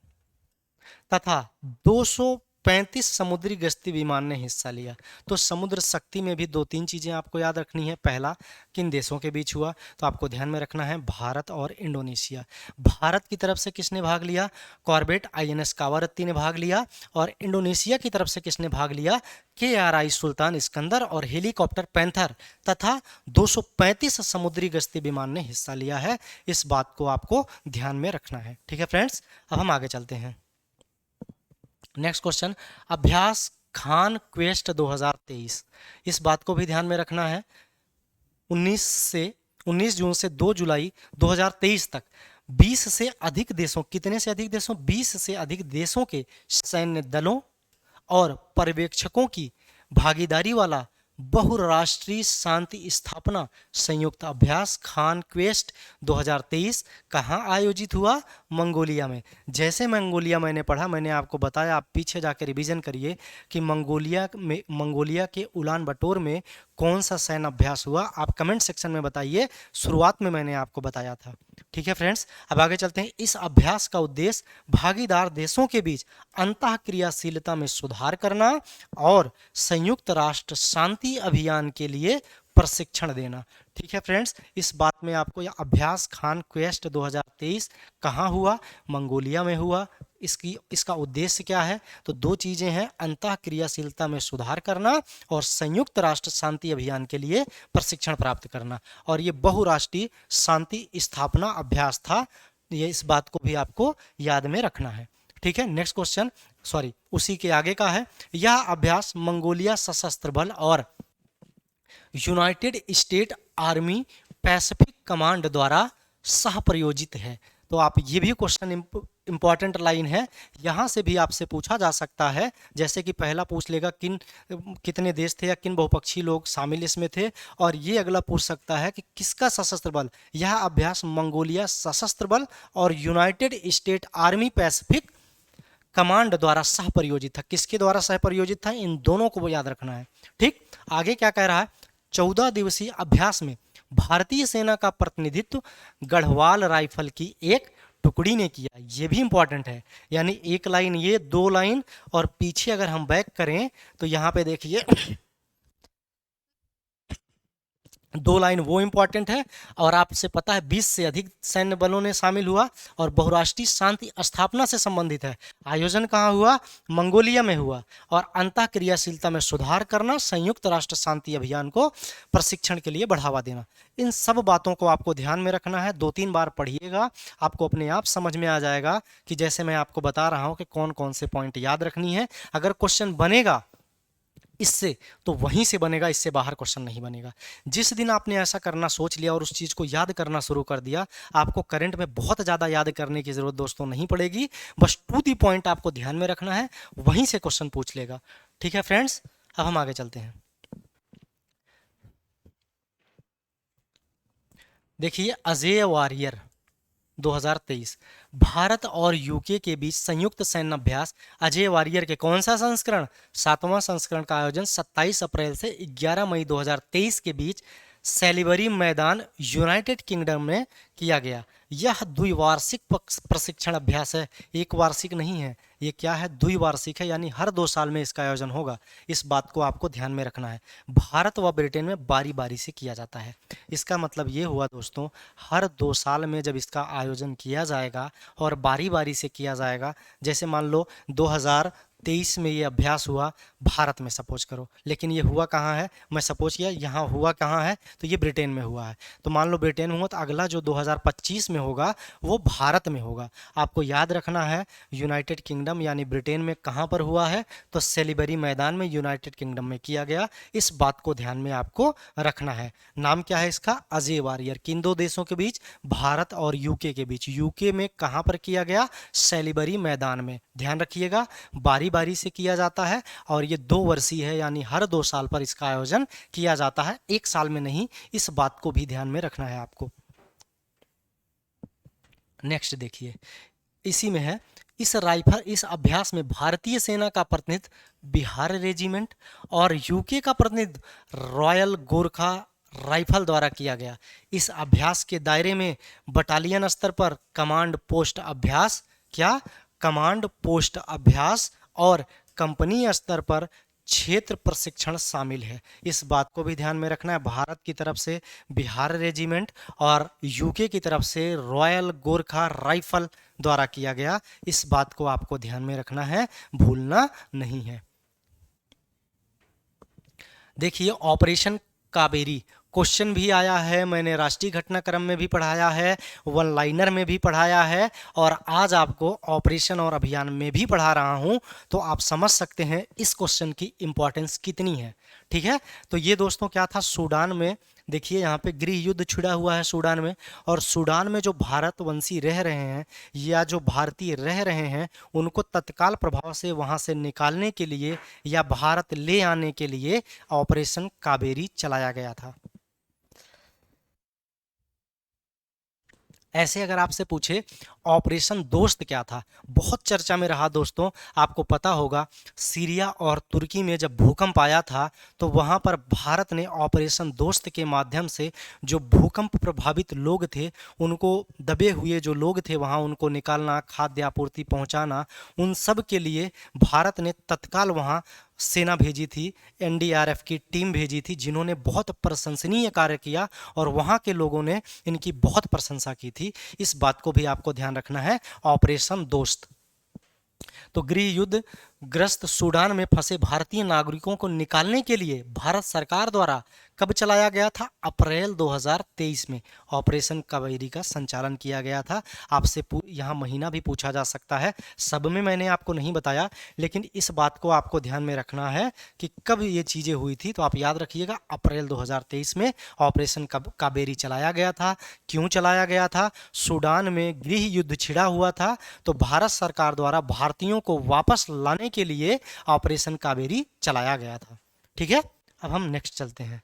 तथा 235 समुद्री गश्ती विमान ने हिस्सा लिया। तो समुद्र शक्ति में भी 2-3 चीजें आपको याद रखनी है। पहला, किन देशों के बीच हुआ? तो आपको ध्यान में रखना है भारत और इंडोनेशिया। भारत की तरफ से किसने भाग लिया? कॉर्बेट आईएनएस कावारत्ती ने भाग लिया। और इंडोनेशिया की तरफ से किसने भाग लिया? KRI सुल्तान इस्कंदर और हेलीकॉप्टर पैंथर तथा 235 समुद्री गश्ती विमान ने हिस्सा लिया है। इस बात को आपको ध्यान में रखना है। ठीक है फ्रेंड्स, अब हम आगे चलते हैं। नेक्स्ट क्वेश्चन, अभ्यास खान क्वेस्ट 2023। इस बात को भी ध्यान में रखना है। 19 जून से 2 जुलाई 2023 तक 20 से अधिक देशों, कितने से अधिक देशों? 20 से अधिक देशों के सैन्य दलों और पर्यवेक्षकों की भागीदारी वाला बहुराष्ट्रीय शांति स्थापना संयुक्त अभ्यास खान क्वेस्ट 2023 कहाँ आयोजित हुआ? मंगोलिया में। जैसे मंगोलिया मैंने पढ़ा, मैंने आपको बताया, आप पीछे जाकर रिवीजन करिए कि मंगोलिया के उलान बटोर में कौन सा सैन्य अभ्यास हुआ। आप कमेंट सेक्शन में बताइए, शुरुआत में मैंने आपको बताया था। ठीक है फ्रेंड्स, अब आगे चलते हैं। इस अभ्यास का उद्देश्य भागीदार देशों के बीच अंतः क्रियाशीलता में सुधार करना और संयुक्त राष्ट्र शांति अभियान के लिए प्रशिक्षण देना। ठीक है फ्रेंड्स, इस बात में आपको यह अभ्यास खान क्वेस्ट 2023 कहाँ हुआ? मंगोलिया में हुआ। इसका उद्देश्य क्या है? तो 2 चीजें हैं, अंतः क्रियाशीलता में सुधार करना और संयुक्त राष्ट्र शांति अभियान के लिए प्रशिक्षण प्राप्त करना। और ये बहुराष्ट्रीय शांति स्थापना अभ्यास था। ये, इस बात को भी आपको याद में रखना है। ठीक है, नेक्स्ट क्वेश्चन, सॉरी उसी के आगे का है। यह अभ्यास मंगोलिया सशस्त्र बल और united state army Pacific command द्वारा सह प्रयोजित है। तो आप, ये भी क्वेश्चन इंपॉर्टेंट लाइन है, यहाँ से भी आपसे पूछा जा सकता है। जैसे कि पहला पूछ लेगा कितने देश थे या किन बहुपक्षीय लोग शामिल इसमें थे, और ये अगला पूछ सकता है कि किसका सशस्त्र बल? यह अभ्यास मंगोलिया सशस्त्र बल और united state army Pacific command द्वारा सह प्रयोजित था। किसके द्वारा सह प्रयोजित था? इन दोनों को याद रखना है। ठीक, आगे क्या कह रहा है? 14 दिवसीय अभ्यास में भारतीय सेना का प्रतिनिधित्व गढ़वाल राइफल की एक टुकड़ी ने किया। ये भी इंपॉर्टेंट है, यानी एक लाइन ये, 2 लाइन, और पीछे अगर हम बैक करें तो यहाँ पे देखिए दो लाइन वो इंपॉर्टेंट है। और आपसे पता है 20 से अधिक सैन्य बलों ने शामिल हुआ और बहुराष्ट्रीय शांति स्थापना से संबंधित है। आयोजन कहाँ हुआ? मंगोलिया में हुआ। और अंतः क्रियाशीलता में सुधार करना, संयुक्त राष्ट्र शांति अभियान को प्रशिक्षण के लिए बढ़ावा देना। इन सब बातों को आपको ध्यान में रखना है। 2-3 बार पढ़िएगा, आपको अपने आप समझ में आ जाएगा कि जैसे मैं आपको बता रहा हूँ कि कौन कौन से पॉइंट याद रखनी है। अगर क्वेश्चन बनेगा इससे तो वहीं से बनेगा, इससे बाहर क्वेश्चन नहीं बनेगा। जिस दिन आपने ऐसा करना सोच लिया और उस चीज़ को याद करना शुरू कर दिया, आपको करंट में बहुत ज़्यादा याद करने की ज़रूरत दोस्तों नहीं पड़ेगी। बस टू दी पॉइंट आपको ध्यान में रखना है, वहीं से क्वेश्चन पूछ लेगा। ठीक है फ्रेंड्स, अब हम आगे चलते हैं। देखिए, अजेय वॉरियर 2023 भारत और यूके के बीच संयुक्त सैन्य अभ्यास अजय वॉरियर के कौन सा संस्करण? 7वां संस्करण का आयोजन 27 अप्रैल से 11 मई 2023 के बीच सैलिबरी मैदान, यूनाइटेड किंगडम में किया गया। यह द्विवार्षिक प्रशिक्षण अभ्यास है, एक वार्षिक नहीं है। ये क्या है? द्विवार्षिक है, यानी हर 2 साल में इसका आयोजन होगा। इस बात को आपको ध्यान में रखना है। भारत व ब्रिटेन में बारी बारी से किया जाता है। इसका मतलब ये हुआ दोस्तों, हर 2 साल में जब इसका आयोजन किया जाएगा और बारी बारी से किया जाएगा, जैसे मान लो 2023 में ये अभ्यास हुआ भारत में, सपोज करो, लेकिन ये हुआ कहाँ है? मैं सपोज किया यहाँ हुआ कहाँ है, तो ये ब्रिटेन में हुआ है। तो मान लो ब्रिटेन में हुआ, तो अगला जो 2025 में होगा वो भारत में होगा। आपको याद रखना है यूनाइटेड किंगडम यानी ब्रिटेन में कहाँ पर हुआ है, तो सेलिबरी मैदान में यूनाइटेड किंगडम में किया गया। इस बात को ध्यान में आपको रखना है। नाम क्या है इसका? अजय वॉरियर। किन दो देशों के बीच? भारत और यूके के बीच। यूके में कहाँ पर किया गया? सेलिबरी मैदान में। ध्यान रखिएगा, बारी बारी से किया जाता है और ये 2 वर्षीय है, यानी हर 2 साल पर इसका आयोजन किया जाता है, एक साल में नहीं। इस बात को भी ध्यान में रखना है आपको। नेक्स्ट देखिए, इसी में है, इस अभ्यास में भारतीय सेना का प्रतिनिधित्व बिहार रेजिमेंट और यूके का प्रतिनिधित्व रॉयल गोरखा राइफल द्वारा किया गया। इस अभ्यास के दायरे में बटालियन स्तर पर कमांड पोस्ट अभ्यास, क्या? कमांड पोस्ट अभ्यास और कंपनी स्तर पर क्षेत्र प्रशिक्षण शामिल है। इस बात को भी ध्यान में रखना है। भारत की तरफ से बिहार रेजिमेंट और यूके की तरफ से रॉयल गोरखा राइफल द्वारा किया गया। इस बात को आपको ध्यान में रखना है, भूलना नहीं है। देखिए, ऑपरेशन कावेरी क्वेश्चन भी आया है, मैंने राष्ट्रीय घटनाक्रम में भी पढ़ाया है, वन लाइनर में भी पढ़ाया है, और आज आपको ऑपरेशन और अभियान में भी पढ़ा रहा हूं, तो आप समझ सकते हैं इस क्वेश्चन की इंपॉर्टेंस कितनी है। ठीक है, तो ये दोस्तों क्या था? सूडान में, देखिए यहाँ पे गृह युद्ध छिड़ा हुआ है सूडान में, और सूडान में जो भारतवंशी रह रहे हैं या जो भारतीय रह रहे हैं, उनको तत्काल प्रभाव से वहाँ से निकालने के लिए या भारत ले आने के लिए ऑपरेशन कावेरी चलाया गया था। ऐसे अगर आपसे पूछे ऑपरेशन दोस्त क्या था, बहुत चर्चा में रहा दोस्तों। आपको पता होगा सीरिया और तुर्की में जब भूकंप आया था, तो वहाँ पर भारत ने ऑपरेशन दोस्त के माध्यम से जो भूकंप प्रभावित लोग थे, उनको, दबे हुए जो लोग थे वहाँ, उनको निकालना, खाद्य आपूर्ति पहुँचाना, उन सब के लिए भारत ने तत्काल वहाँ सेना भेजी थी, एनडीआरएफ की टीम भेजी थी, जिन्होंने बहुत प्रशंसनीय कार्य किया और वहाँ के लोगों ने इनकी बहुत प्रशंसा की थी। इस बात को भी आपको ध्यान रखना है, ऑपरेशन दोस्त। तो गृह युद्ध ग्रस्त सूडान में फंसे भारतीय नागरिकों को निकालने के लिए भारत सरकार द्वारा कब चलाया गया था? अप्रैल 2023 में ऑपरेशन कावेरी का संचालन किया गया था। आपसे यहाँ महीना भी पूछा जा सकता है, सब में मैंने आपको नहीं बताया, लेकिन इस बात को आपको ध्यान में रखना है कि कब ये चीज़ें हुई थी। तो आप याद रखिएगा, अप्रैल 2023 में ऑपरेशन कावेरी चलाया गया था। क्यों चलाया गया था? सूडान में गृह युद्ध छिड़ा हुआ था, तो भारत सरकार द्वारा भारतीयों को वापस लाने के लिए ऑपरेशन कावेरी चलाया गया था। ठीक है, अब हम नेक्स्ट चलते हैं।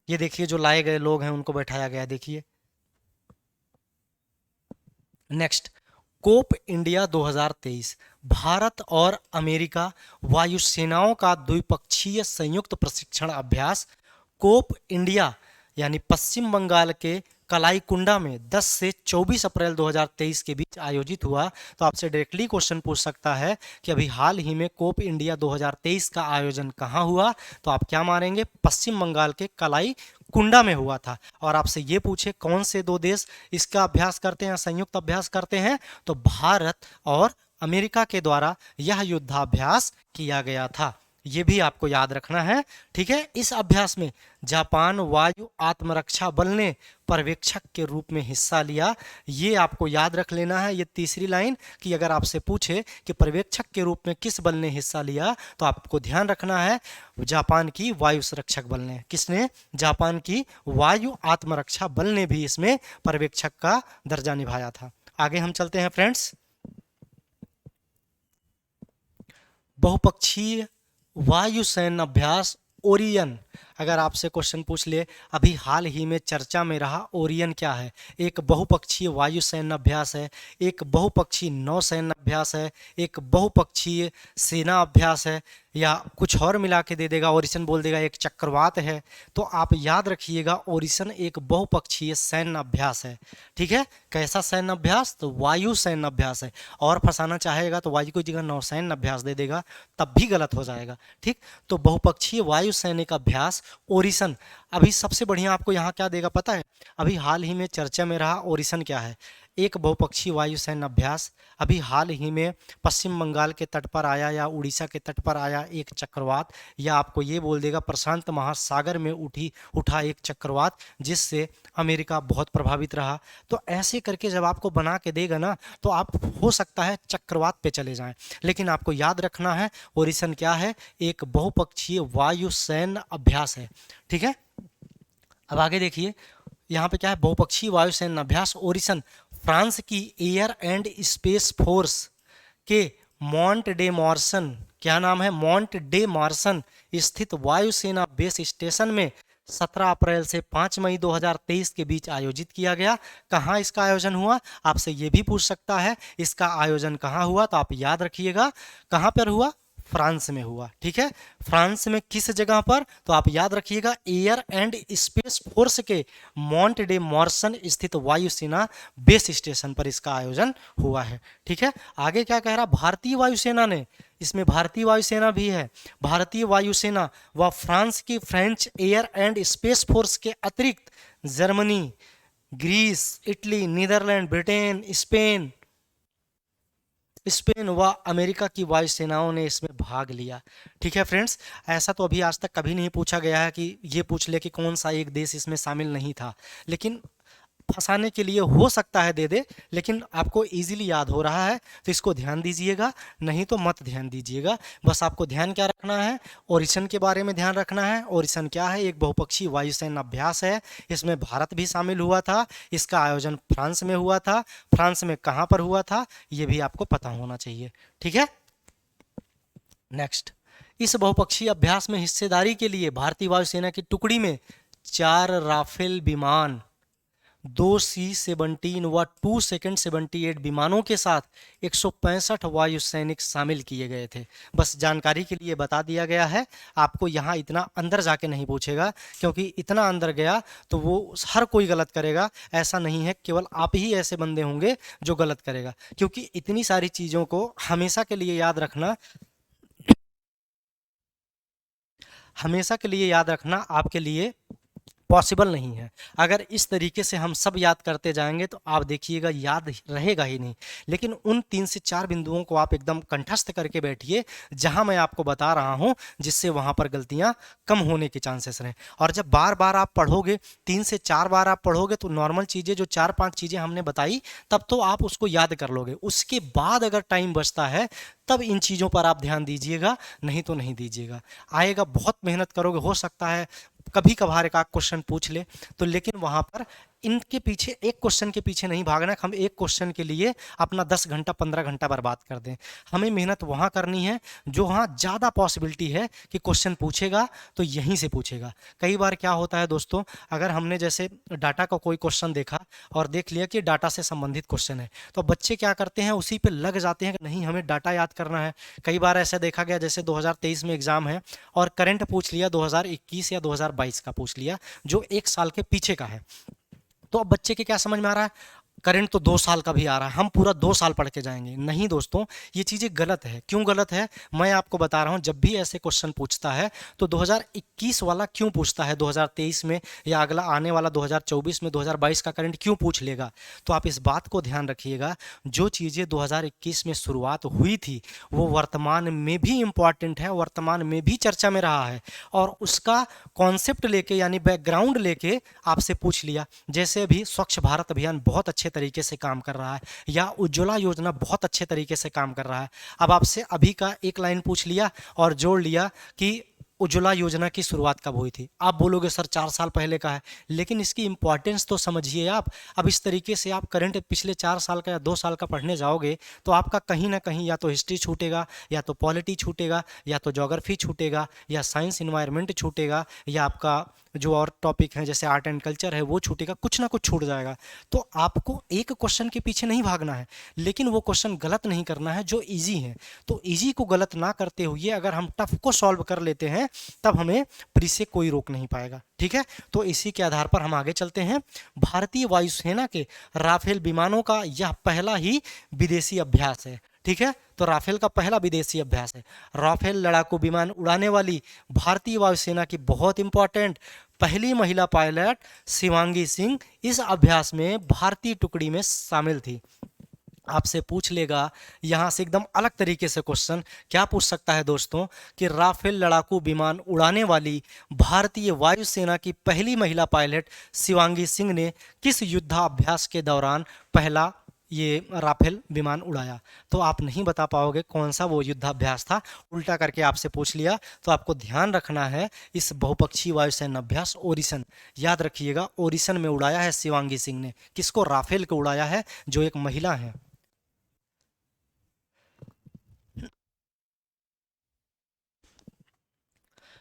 ये देखिए, जो लाए गए लोग हैं उनको बैठाया गया, देखिए। नेक्स्ट, कोप इंडिया 2023 भारत और अमेरिका वायुसेनाओं का द्विपक्षीय संयुक्त प्रशिक्षण अभ्यास। कोप इंडिया यानी पश्चिम बंगाल के कलाईकुंडा में 10 से 24 अप्रैल 2023 के बीच आयोजित हुआ। तो आपसे डायरेक्टली क्वेश्चन पूछ सकता है कि अभी हाल ही में कोप इंडिया 2023 का आयोजन कहाँ हुआ, तो आप क्या मारेंगे, पश्चिम बंगाल के कलाई कुंडा में हुआ था। और आपसे ये पूछे कौन से दो देश इसका अभ्यास करते हैं, संयुक्त अभ्यास करते हैं, तो भारत और अमेरिका के द्वारा यह युद्धाभ्यास किया गया था। ये भी आपको याद रखना है, ठीक है। इस अभ्यास में जापान वायु आत्मरक्षा बल ने पर्यवेक्षक के रूप में हिस्सा लिया। ये आपको याद रख लेना है, ये तीसरी लाइन कि अगर आपसे पूछे कि पर्यवेक्षक के रूप में किस बल ने हिस्सा लिया, तो आपको ध्यान रखना है जापान की वायु सुरक्षक बल ने। किसने? जापान की वायु आत्मरक्षा बल ने भी इसमें पर्यवेक्षक का दर्जा निभाया था। आगे हम चलते हैं फ्रेंड्स। बहुपक्षीय वायुसेना अभ्यास ओरियन। अगर आपसे क्वेश्चन पूछ ले अभी हाल ही में चर्चा में रहा ओरियन क्या है, एक बहुपक्षीय वायुसेना अभ्यास है, एक बहुपक्षीय नौसेना अभ्यास है, एक बहुपक्षीय सेना अभ्यास है, या कुछ और मिला के दे देगा, ओरिसन बोल देगा, एक चक्रवात है। तो आप याद रखिएगा ओरिसन एक बहुपक्षीय सैन्य अभ्यास है, ठीक है। कैसा सैन्य अभ्यास? तो वायु सैन्य अभ्यास है। और फंसाना चाहेगा तो वायु की जगह नौसैन्य अभ्यास दे देगा, तब भी गलत हो जाएगा, ठीक। तो बहुपक्षीय वायु सैनिक अभ्यास ओरिसन। अभी सबसे बढ़िया आपको यहाँ क्या देगा पता है? अभी हाल ही में चर्चा में रहा ओरिसन क्या है, एक बहुपक्षीय वायुसेना अभ्यास। अभी हाल ही में पश्चिम बंगाल के तट पर आया या उड़ीसा के तट पर आया एक चक्रवात, या आपको ये बोल देगा प्रशांत महासागर में उठा एक चक्रवात जिससे अमेरिका बहुत प्रभावित रहा। तो ऐसे करके जब आपको बना के देगा ना, तो आप हो सकता है चक्रवात पे चले जाएं, लेकिन आपको याद रखना है ओरिसन क्या है, एक बहुपक्षीय वायुसेना अभ्यास है, ठीक है। अब आगे देखिए यहाँ पे क्या है, बहुपक्षीय वायुसेना अभ्यास ओरिसन फ्रांस की एयर एंड स्पेस फोर्स के मॉन्ट डे मॉर्सन, क्या नाम है, मॉन्ट डे मॉर्सन स्थित वायुसेना बेस स्टेशन में 17 अप्रैल से 5 मई 2023 के बीच आयोजित किया गया। कहाँ इसका आयोजन हुआ? आपसे ये भी पूछ सकता है इसका आयोजन कहाँ हुआ, तो आप याद रखिएगा कहाँ पर हुआ, फ्रांस में हुआ, ठीक है। फ्रांस में किस जगह पर? तो आप याद रखिएगा एयर एंड स्पेस फोर्स के मॉन्ट डे मॉर्सन स्थित वायुसेना बेस स्टेशन पर इसका आयोजन हुआ है, ठीक है। आगे क्या कह रहा, भारतीय वायुसेना ने, इसमें भारतीय वायुसेना भी है, भारतीय वायुसेना व फ्रांस की French Air and Space Force के अतिरिक्त Germany, Greece, Italy, Netherlands, Britain, Spain व अमेरिका की वायुसेनाओं ने इसमें भाग लिया, ठीक है फ्रेंड्स। ऐसा तो अभी आज तक कभी नहीं पूछा गया है कि ये पूछ ले कि कौन सा एक देश इसमें शामिल नहीं था, लेकिन फंसाने के लिए हो सकता है दे दे, लेकिन आपको इजीली याद हो रहा है तो इसको ध्यान दीजिएगा, नहीं तो मत ध्यान दीजिएगा। बस आपको ध्यान क्या रखना है, ओरिसन के बारे में ध्यान रखना है। ओरिसन क्या है, एक बहुपक्षीय वायुसेना अभ्यास है, इसमें भारत भी शामिल हुआ था, इसका आयोजन फ्रांस में हुआ था। फ्रांस में कहाँ पर हुआ था ये भी आपको पता होना चाहिए, ठीक है। नेक्स्ट, इस बहुपक्षीय अभ्यास में हिस्सेदारी के लिए भारतीय वायुसेना की टुकड़ी में 4 राफेल विमान, 2 C-17 व 2 सेकंड 78 विमानों के साथ 165 वायु सैनिक शामिल किए गए थे। बस जानकारी के लिए बता दिया गया है, आपको यहाँ इतना अंदर जाके नहीं पूछेगा, क्योंकि इतना अंदर गया तो वो हर कोई गलत करेगा। ऐसा नहीं है केवल आप ही ऐसे बंदे होंगे जो गलत करेगा, क्योंकि इतनी सारी चीज़ों को हमेशा के लिए याद रखना, हमेशा के लिए याद रखना आपके लिए पॉसिबल नहीं है। अगर इस तरीके से हम सब याद करते जाएंगे तो आप देखिएगा याद रहेगा ही नहीं। लेकिन उन 3 से 4 बिंदुओं को आप एकदम कंठस्थ करके बैठिए जहां मैं आपको बता रहा हूं, जिससे वहां पर गलतियां कम होने के चांसेस रहें। और जब बार बार आप पढ़ोगे, 3 से 4 बार आप पढ़ोगे, तो नॉर्मल चीज़ें जो 4-5 चीज़ें हमने बताई तब तो आप उसको याद कर लोगे। उसके बाद अगर टाइम बचता है तब इन चीज़ों पर आप ध्यान दीजिएगा, नहीं तो नहीं दीजिएगा। आएगा, बहुत मेहनत करोगे, हो सकता है कभी कभार एक क्वेश्चन पूछ ले तो, लेकिन वहां पर इनके पीछे, एक क्वेश्चन के पीछे नहीं भागना। हम एक क्वेश्चन के लिए अपना 10 घंटा 15 घंटा बर्बाद कर दें। हमें मेहनत वहां करनी है जो वहां ज़्यादा पॉसिबिलिटी है कि क्वेश्चन पूछेगा तो यहीं से पूछेगा। कई बार क्या होता है दोस्तों, अगर हमने जैसे डाटा का कोई क्वेश्चन देखा और देख लिया कि डाटा से संबंधित क्वेश्चन है, तो बच्चे क्या करते हैं, उसी पे लग जाते हैं कि नहीं हमें डाटा याद करना है। कई बार ऐसा देखा गया, जैसे 2023 में एग्जाम है और करंट पूछ लिया 2021 या 2022 का पूछ लिया, जो 1 साल के पीछे का है। तो अब बच्चे के क्या समझ में आ रहा है, करंट तो 2 साल का भी आ रहा है, हम पूरा 2 साल पढ़ के जाएंगे। नहीं दोस्तों, ये चीज़ें गलत है। क्यों गलत है, मैं आपको बता रहा हूँ। जब भी ऐसे क्वेश्चन पूछता है तो 2021 वाला क्यों पूछता है 2023 में, या अगला आने वाला 2024 में 2022 का करंट क्यों पूछ लेगा। तो आप इस बात को ध्यान रखिएगा, जो चीज़ें 2021 में शुरुआत हुई थी वो वर्तमान में भी इम्पॉर्टेंट है, वर्तमान में भी चर्चा में रहा है, और उसका कॉन्सेप्ट लेके यानी बैकग्राउंड लेके आपसे पूछ लिया। जैसे अभी स्वच्छ भारत अभियान बहुत अच्छे तरीके से काम कर रहा है, या उज्ज्वला योजना बहुत अच्छे तरीके से काम कर रहा है। अब आपसे अभी का एक लाइन पूछ लिया और जोड़ लिया कि उज्ज्वला योजना की शुरुआत कब हुई थी। आप बोलोगे सर 4 साल पहले का है, लेकिन इसकी इंपॉर्टेंस तो समझिए आप। अब इस तरीके से आप करंट पिछले 4 साल का या 2 साल का पढ़ने जाओगे तो आपका कहीं ना कहीं या तो हिस्ट्री छूटेगा, या तो पॉलिटी छूटेगा, या तो ज्योग्राफी छूटेगा, या साइंस इन्वायरमेंट छूटेगा, या आपका जो और टॉपिक हैं जैसे आर्ट एंड कल्चर है वो छूटेगा, कुछ ना कुछ छूट जाएगा। तो आपको एक क्वेश्चन के पीछे नहीं भागना है, लेकिन वो क्वेश्चन गलत नहीं करना है जो इजी है। तो इजी को गलत ना करते हुए अगर हम टफ को सॉल्व कर लेते हैं तब हमें प्री से कोई रोक नहीं पाएगा। ठीक है, तो इसी के आधार पर हम आगे चलते हैं। भारतीय वायुसेना के राफेल विमानों का यह पहला ही विदेशी अभ्यास है। ठीक है, तो राफेल का पहला विदेशी अभ्यास है। राफेल लड़ाकू विमान उड़ाने वाली भारतीय वायुसेना की बहुत इंपॉर्टेंट पहली महिला पायलट शिवांगी सिंह इस अभ्यास में भारतीय टुकड़ी में शामिल थी। आपसे पूछ लेगा यहाँ से एकदम अलग तरीके से क्वेश्चन क्या पूछ सकता है दोस्तों, कि राफेल लड़ाकू विमान उड़ाने वाली भारतीय वायुसेना की पहली महिला पायलट शिवांगी सिंह ने किस युद्धाभ्यास के दौरान पहला ये राफेल विमान उड़ाया। तो आप नहीं बता पाओगे कौन सा वो युद्धाभ्यास था, उल्टा करके आपसे पूछ लिया। तो आपको ध्यान रखना है इस बहुपक्षीय वायुसेना अभ्यास ओरिसन, याद रखिएगा ओरिसन में उड़ाया है शिवांगी सिंह ने। किसको, राफेल को उड़ाया है, जो एक महिला है।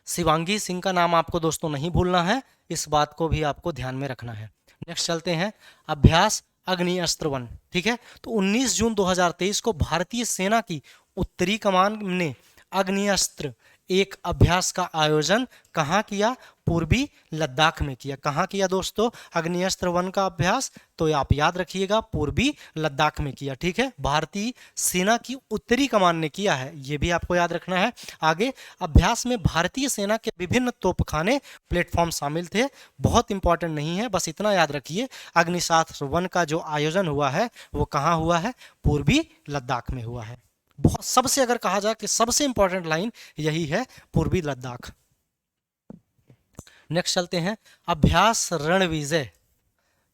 शिवांगी सिंह का नाम आपको दोस्तों नहीं भूलना है, इस बात को भी आपको ध्यान में रखना है। नेक्स्ट चलते हैं, अभ्यास अग्नि अस्त्र 1। ठीक है, तो 19 जून 2023 को भारतीय सेना की उत्तरी कमान ने अग्नि अस्त्र एक अभ्यास का आयोजन कहाँ किया, पूर्वी लद्दाख में किया। कहाँ किया दोस्तों, अग्निअस्त्र 1 का अभ्यास, तो आप याद रखिएगा पूर्वी लद्दाख में किया। ठीक है, भारतीय सेना की उत्तरी कमान ने किया है, ये भी आपको याद रखना है। आगे, अभ्यास में भारतीय सेना के विभिन्न तोपखाने प्लेटफॉर्म शामिल थे। बहुत इंपॉर्टेंट नहीं है, बस इतना याद रखिए अग्निशास्त्र 1 का जो आयोजन हुआ है वो कहाँ हुआ है, पूर्वी लद्दाख में हुआ है। बहुत सबसे अगर कहा जाए कि सबसे इंपॉर्टेंट लाइन यही है, पूर्वी लद्दाख। नेक्स्ट चलते हैं, अभ्यास रणविजय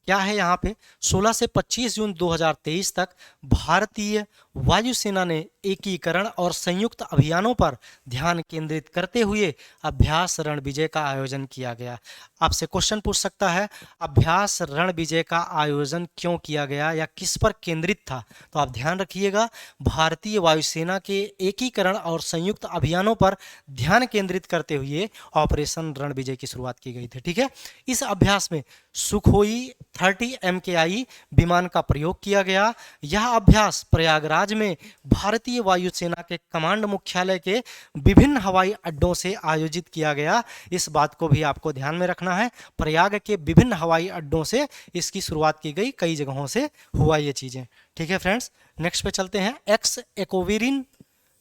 क्या है यहाँ पे। 16 से 25 जून 2023 तक भारतीय वायुसेना ने एकीकरण और संयुक्त अभियानों पर ध्यान केंद्रित करते हुए अभ्यास रणविजय का आयोजन किया गया। आपसे क्वेश्चन पूछ सकता है, अभ्यास रणविजय का आयोजन क्यों किया गया या किस पर केंद्रित था। तो आप ध्यान रखिएगा, भारतीय वायुसेना के एकीकरण और संयुक्त अभियानों पर ध्यान केंद्रित करते हुए ऑपरेशन रणविजय की शुरुआत की गई थी। ठीक है, इस अभ्यास में सुखोई 30 MKI विमान का प्रयोग किया गया। यह अभ्यास प्रयागराज में भारतीय वायुसेना के कमांड मुख्यालय के विभिन्न हवाई अड्डों से आयोजित किया गया। इस बात को भी आपको ध्यान में रखना है, प्रयाग के विभिन्न हवाई अड्डों से इसकी शुरुआत की गई, कई जगहों से हुआ ये चीजें। ठीक है फ्रेंड्स, नेक्स्ट पे चलते हैं, एक्स एक्वेरिन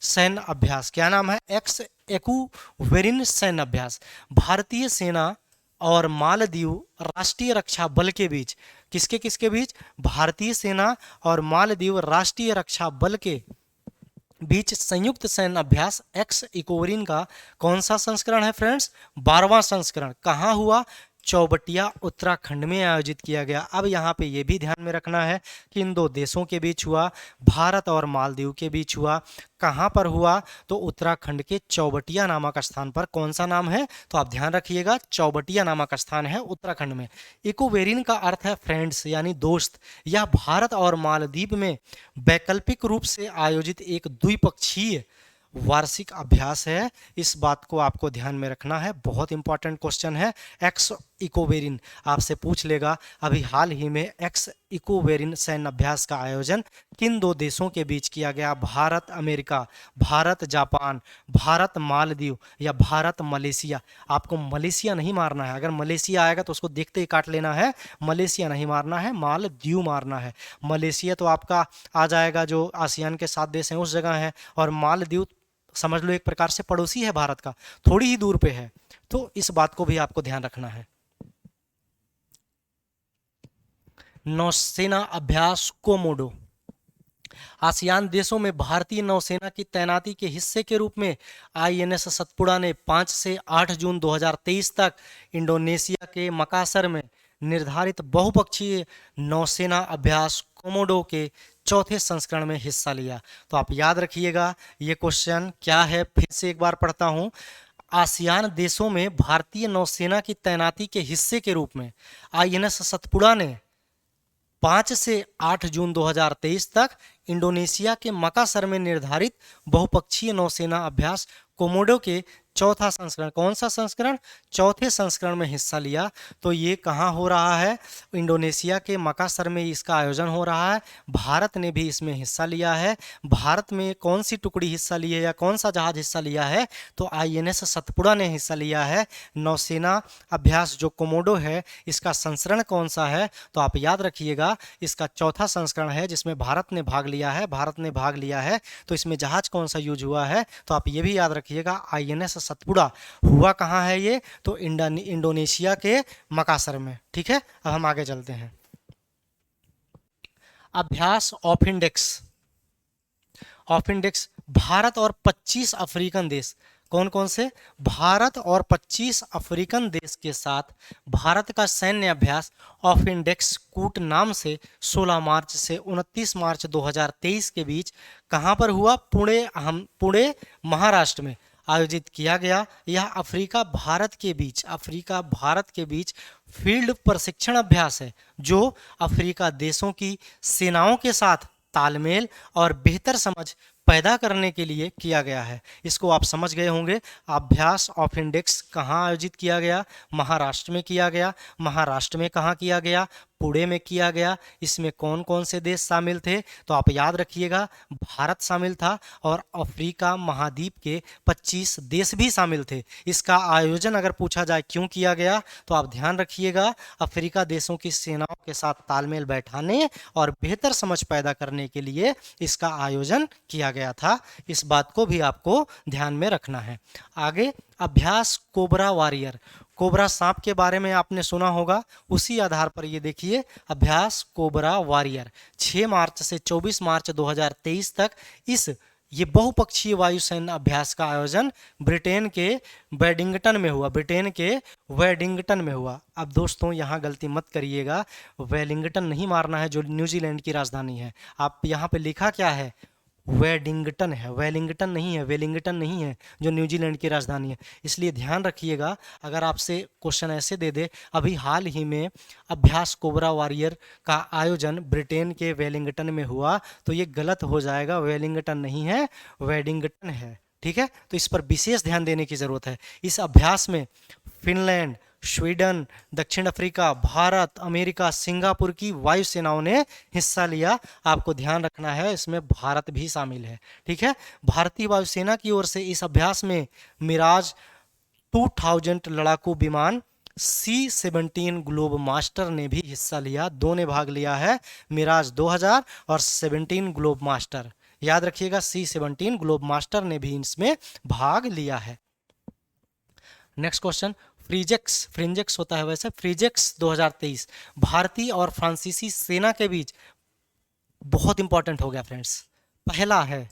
सैन्य अभ्यास। क्या नाम है, एक्स एक्वेरिन सैन्य अभ्यास। भारतीय सेना और मालदीव राष्ट्रीय रक्षा बल के बीच, किसके किसके बीच, भारतीय सेना और मालदीव राष्ट्रीय रक्षा बल के बीच संयुक्त सैन्य अभ्यास एक्स इकोवरिन का कौन सा संस्करण है फ्रेंड्स, 12वां संस्करण। कहाँ हुआ, चौबटिया उत्तराखंड में आयोजित किया गया। अब यहाँ पे ये भी ध्यान में रखना है कि इन दो देशों के बीच हुआ, भारत और मालदीव के बीच हुआ। कहाँ पर हुआ, तो उत्तराखंड के चौबटिया नामक स्थान पर। कौन सा नाम है, तो आप ध्यान रखिएगा चौबटिया नामक स्थान है उत्तराखंड में। इकोवेरिन का अर्थ है फ्रेंड्स यानी दोस्त। यह भारत और मालदीव में वैकल्पिक रूप से आयोजित एक द्विपक्षीय वार्षिक अभ्यास है। इस बात को आपको ध्यान में रखना है, बहुत इंपॉर्टेंट क्वेश्चन है। एक्स इकोवेरिन आपसे पूछ लेगा अभी हाल ही में एक्स इकोवेरिन सैन्य अभ्यास का आयोजन किन दो देशों के बीच किया गया? भारत अमेरिका, भारत जापान, भारत मालदीव या भारत मलेशिया। आपको मलेशिया नहीं मारना है, अगर मलेशिया आएगा तो उसको देखते ही काट लेना है। मलेशिया नहीं मारना है, मालदीव मारना है। मलेशिया तो आपका आ जाएगा जो आसियान के 7 देश हैं उस जगह है, और मालदीव समझ लो एक प्रकार से पड़ोसी है भारत का, थोड़ी ही दूर पे है। तो इस बात को भी आपको ध्यान रखना है। नौसेना अभ्यास कोमोडो। आसियान देशों में भारतीय नौसेना की तैनाती के हिस्से के रूप में आईएनएस सतपुड़ा ने 5 से 8 जून 2023 तक इंडोनेशिया के मकासर में निर्धारित बहुपक्षीय नौसेना अभ्यास कोमोडो के चौथे संस्करण में हिस्सा लिया। तो आप याद रखिएगा ये क्वेश्चन क्या है, फिर से एक बार पढ़ता हूं। आसियान देशों में भारतीय नौसेना की तैनाती के हिस्से के रूप में आईएनएस सतपुड़ा ने 5 से 8 जून 2023 तक इंडोनेशिया के मकासर में निर्धारित बहुपक्षीय नौसेना अभ्यास कोमोडो के चौथा संस्करण, कौन सा संस्करण? चौथे संस्करण में हिस्सा लिया। तो ये कहाँ हो रहा है? इंडोनेशिया के मकासर में इसका आयोजन हो रहा है। भारत ने भी इसमें हिस्सा लिया है। भारत में कौन सी टुकड़ी हिस्सा ली है या कौन सा जहाज हिस्सा लिया है? तो आईएनएस सतपुड़ा ने हिस्सा लिया है। नौसेना अभ्यास जो कोमोडो है इसका संस्करण कौन सा है? तो आप याद रखिएगा इसका चौथा संस्करण है जिसमें भारत ने भाग लिया है। भारत ने भाग लिया है तो इसमें जहाज कौन सा यूज हुआ है? तो आप ये भी याद रखिएगा आईएनएस सतपुड़ा हुआ कहाँ है ये? तो इंडोनेशिया के मकासर में। ठीक है, अब हम आगे चलते हैं। अभ्यास of index. Of index Bharat और 25 अफ्रीकन देश, कौन कौन से? भारत और 25 अफ्रीकन देश के साथ भारत का सैन्य अभ्यास ऑफ इंडेक्स कूट नाम से 16 मार्च से 29 मार्च 2023 के बीच कहाँ पर हुआ? पुणे महाराष्ट्र में आयोजित किया गया। यह अफ्रीका भारत के बीच फील्ड प्रशिक्षण अभ्यास है जो अफ्रीका देशों की सेनाओं के साथ तालमेल और बेहतर समझ पैदा करने के लिए किया गया है। इसको आप समझ गए होंगे। अभ्यास ऑफ इंडेक्स कहाँ आयोजित किया गया? महाराष्ट्र में किया गया। महाराष्ट्र में कहाँ किया गया? पुणे में किया गया। इसमें कौन कौन से देश शामिल थे? तो आप याद रखिएगा भारत शामिल था और अफ्रीका महाद्वीप के 25 देश भी शामिल थे। इसका आयोजन अगर पूछा जाए क्यों किया गया तो आप ध्यान रखिएगा अफ्रीका देशों की सेनाओं के साथ तालमेल बैठाने और बेहतर समझ पैदा करने के लिए इसका आयोजन किया गया था। इस बात को भी आपको ध्यान में रखना है। आगे अभ्यास कोबरा वॉरियर। कोबरा सांप के बारे में आपने सुना होगा, उसी आधार पर ये देखिए अभ्यास कोबरा वॉरियर 6 मार्च से 24 मार्च 2023 तक ये बहुपक्षीय वायुसेना अभ्यास का आयोजन ब्रिटेन के वेडिंगटन में हुआ। अब दोस्तों यहाँ गलती मत करिएगा, वेलिंगटन नहीं मारना है जो न्यूजीलैंड की राजधानी है। आप यहाँ पे लिखा क्या है? वेडिंगटन है, वेलिंगटन नहीं है, वेलिंगटन नहीं है जो न्यूजीलैंड की राजधानी है। इसलिए ध्यान रखिएगा अगर आपसे क्वेश्चन ऐसे दे दे अभी हाल ही में अभ्यास कोबरा वॉरियर का आयोजन ब्रिटेन के वेलिंगटन में हुआ तो ये गलत हो जाएगा। वेलिंगटन नहीं है, वेडिंगटन है। ठीक है, तो इस पर विशेष ध्यान देने की जरूरत है। इस अभ्यास में फिनलैंड, स्वीडन, दक्षिण अफ्रीका, भारत, अमेरिका, सिंगापुर की वायुसेनाओं ने हिस्सा लिया। आपको ध्यान रखना है इसमें भारत भी शामिल है। ठीक है, भारतीय वायुसेना की ओर से इस अभ्यास में मिराज 2000 लड़ाकू विमान C-17 ग्लोब मास्टर ने भी हिस्सा लिया। दो ने भाग लिया है, मिराज 2000 और 17 ग्लोब मास्टर। याद रखिएगा C-17 ग्लोब मास्टर ने भी इसमें भाग लिया है। नेक्स्ट क्वेश्चन, फ्रिंजेक्स होता है वैसे, फ्रिंजेक्स 2023 भारतीय और फ्रांसीसी सेना के बीच बहुत इंपॉर्टेंट हो गया फ्रेंड्स। पहला है,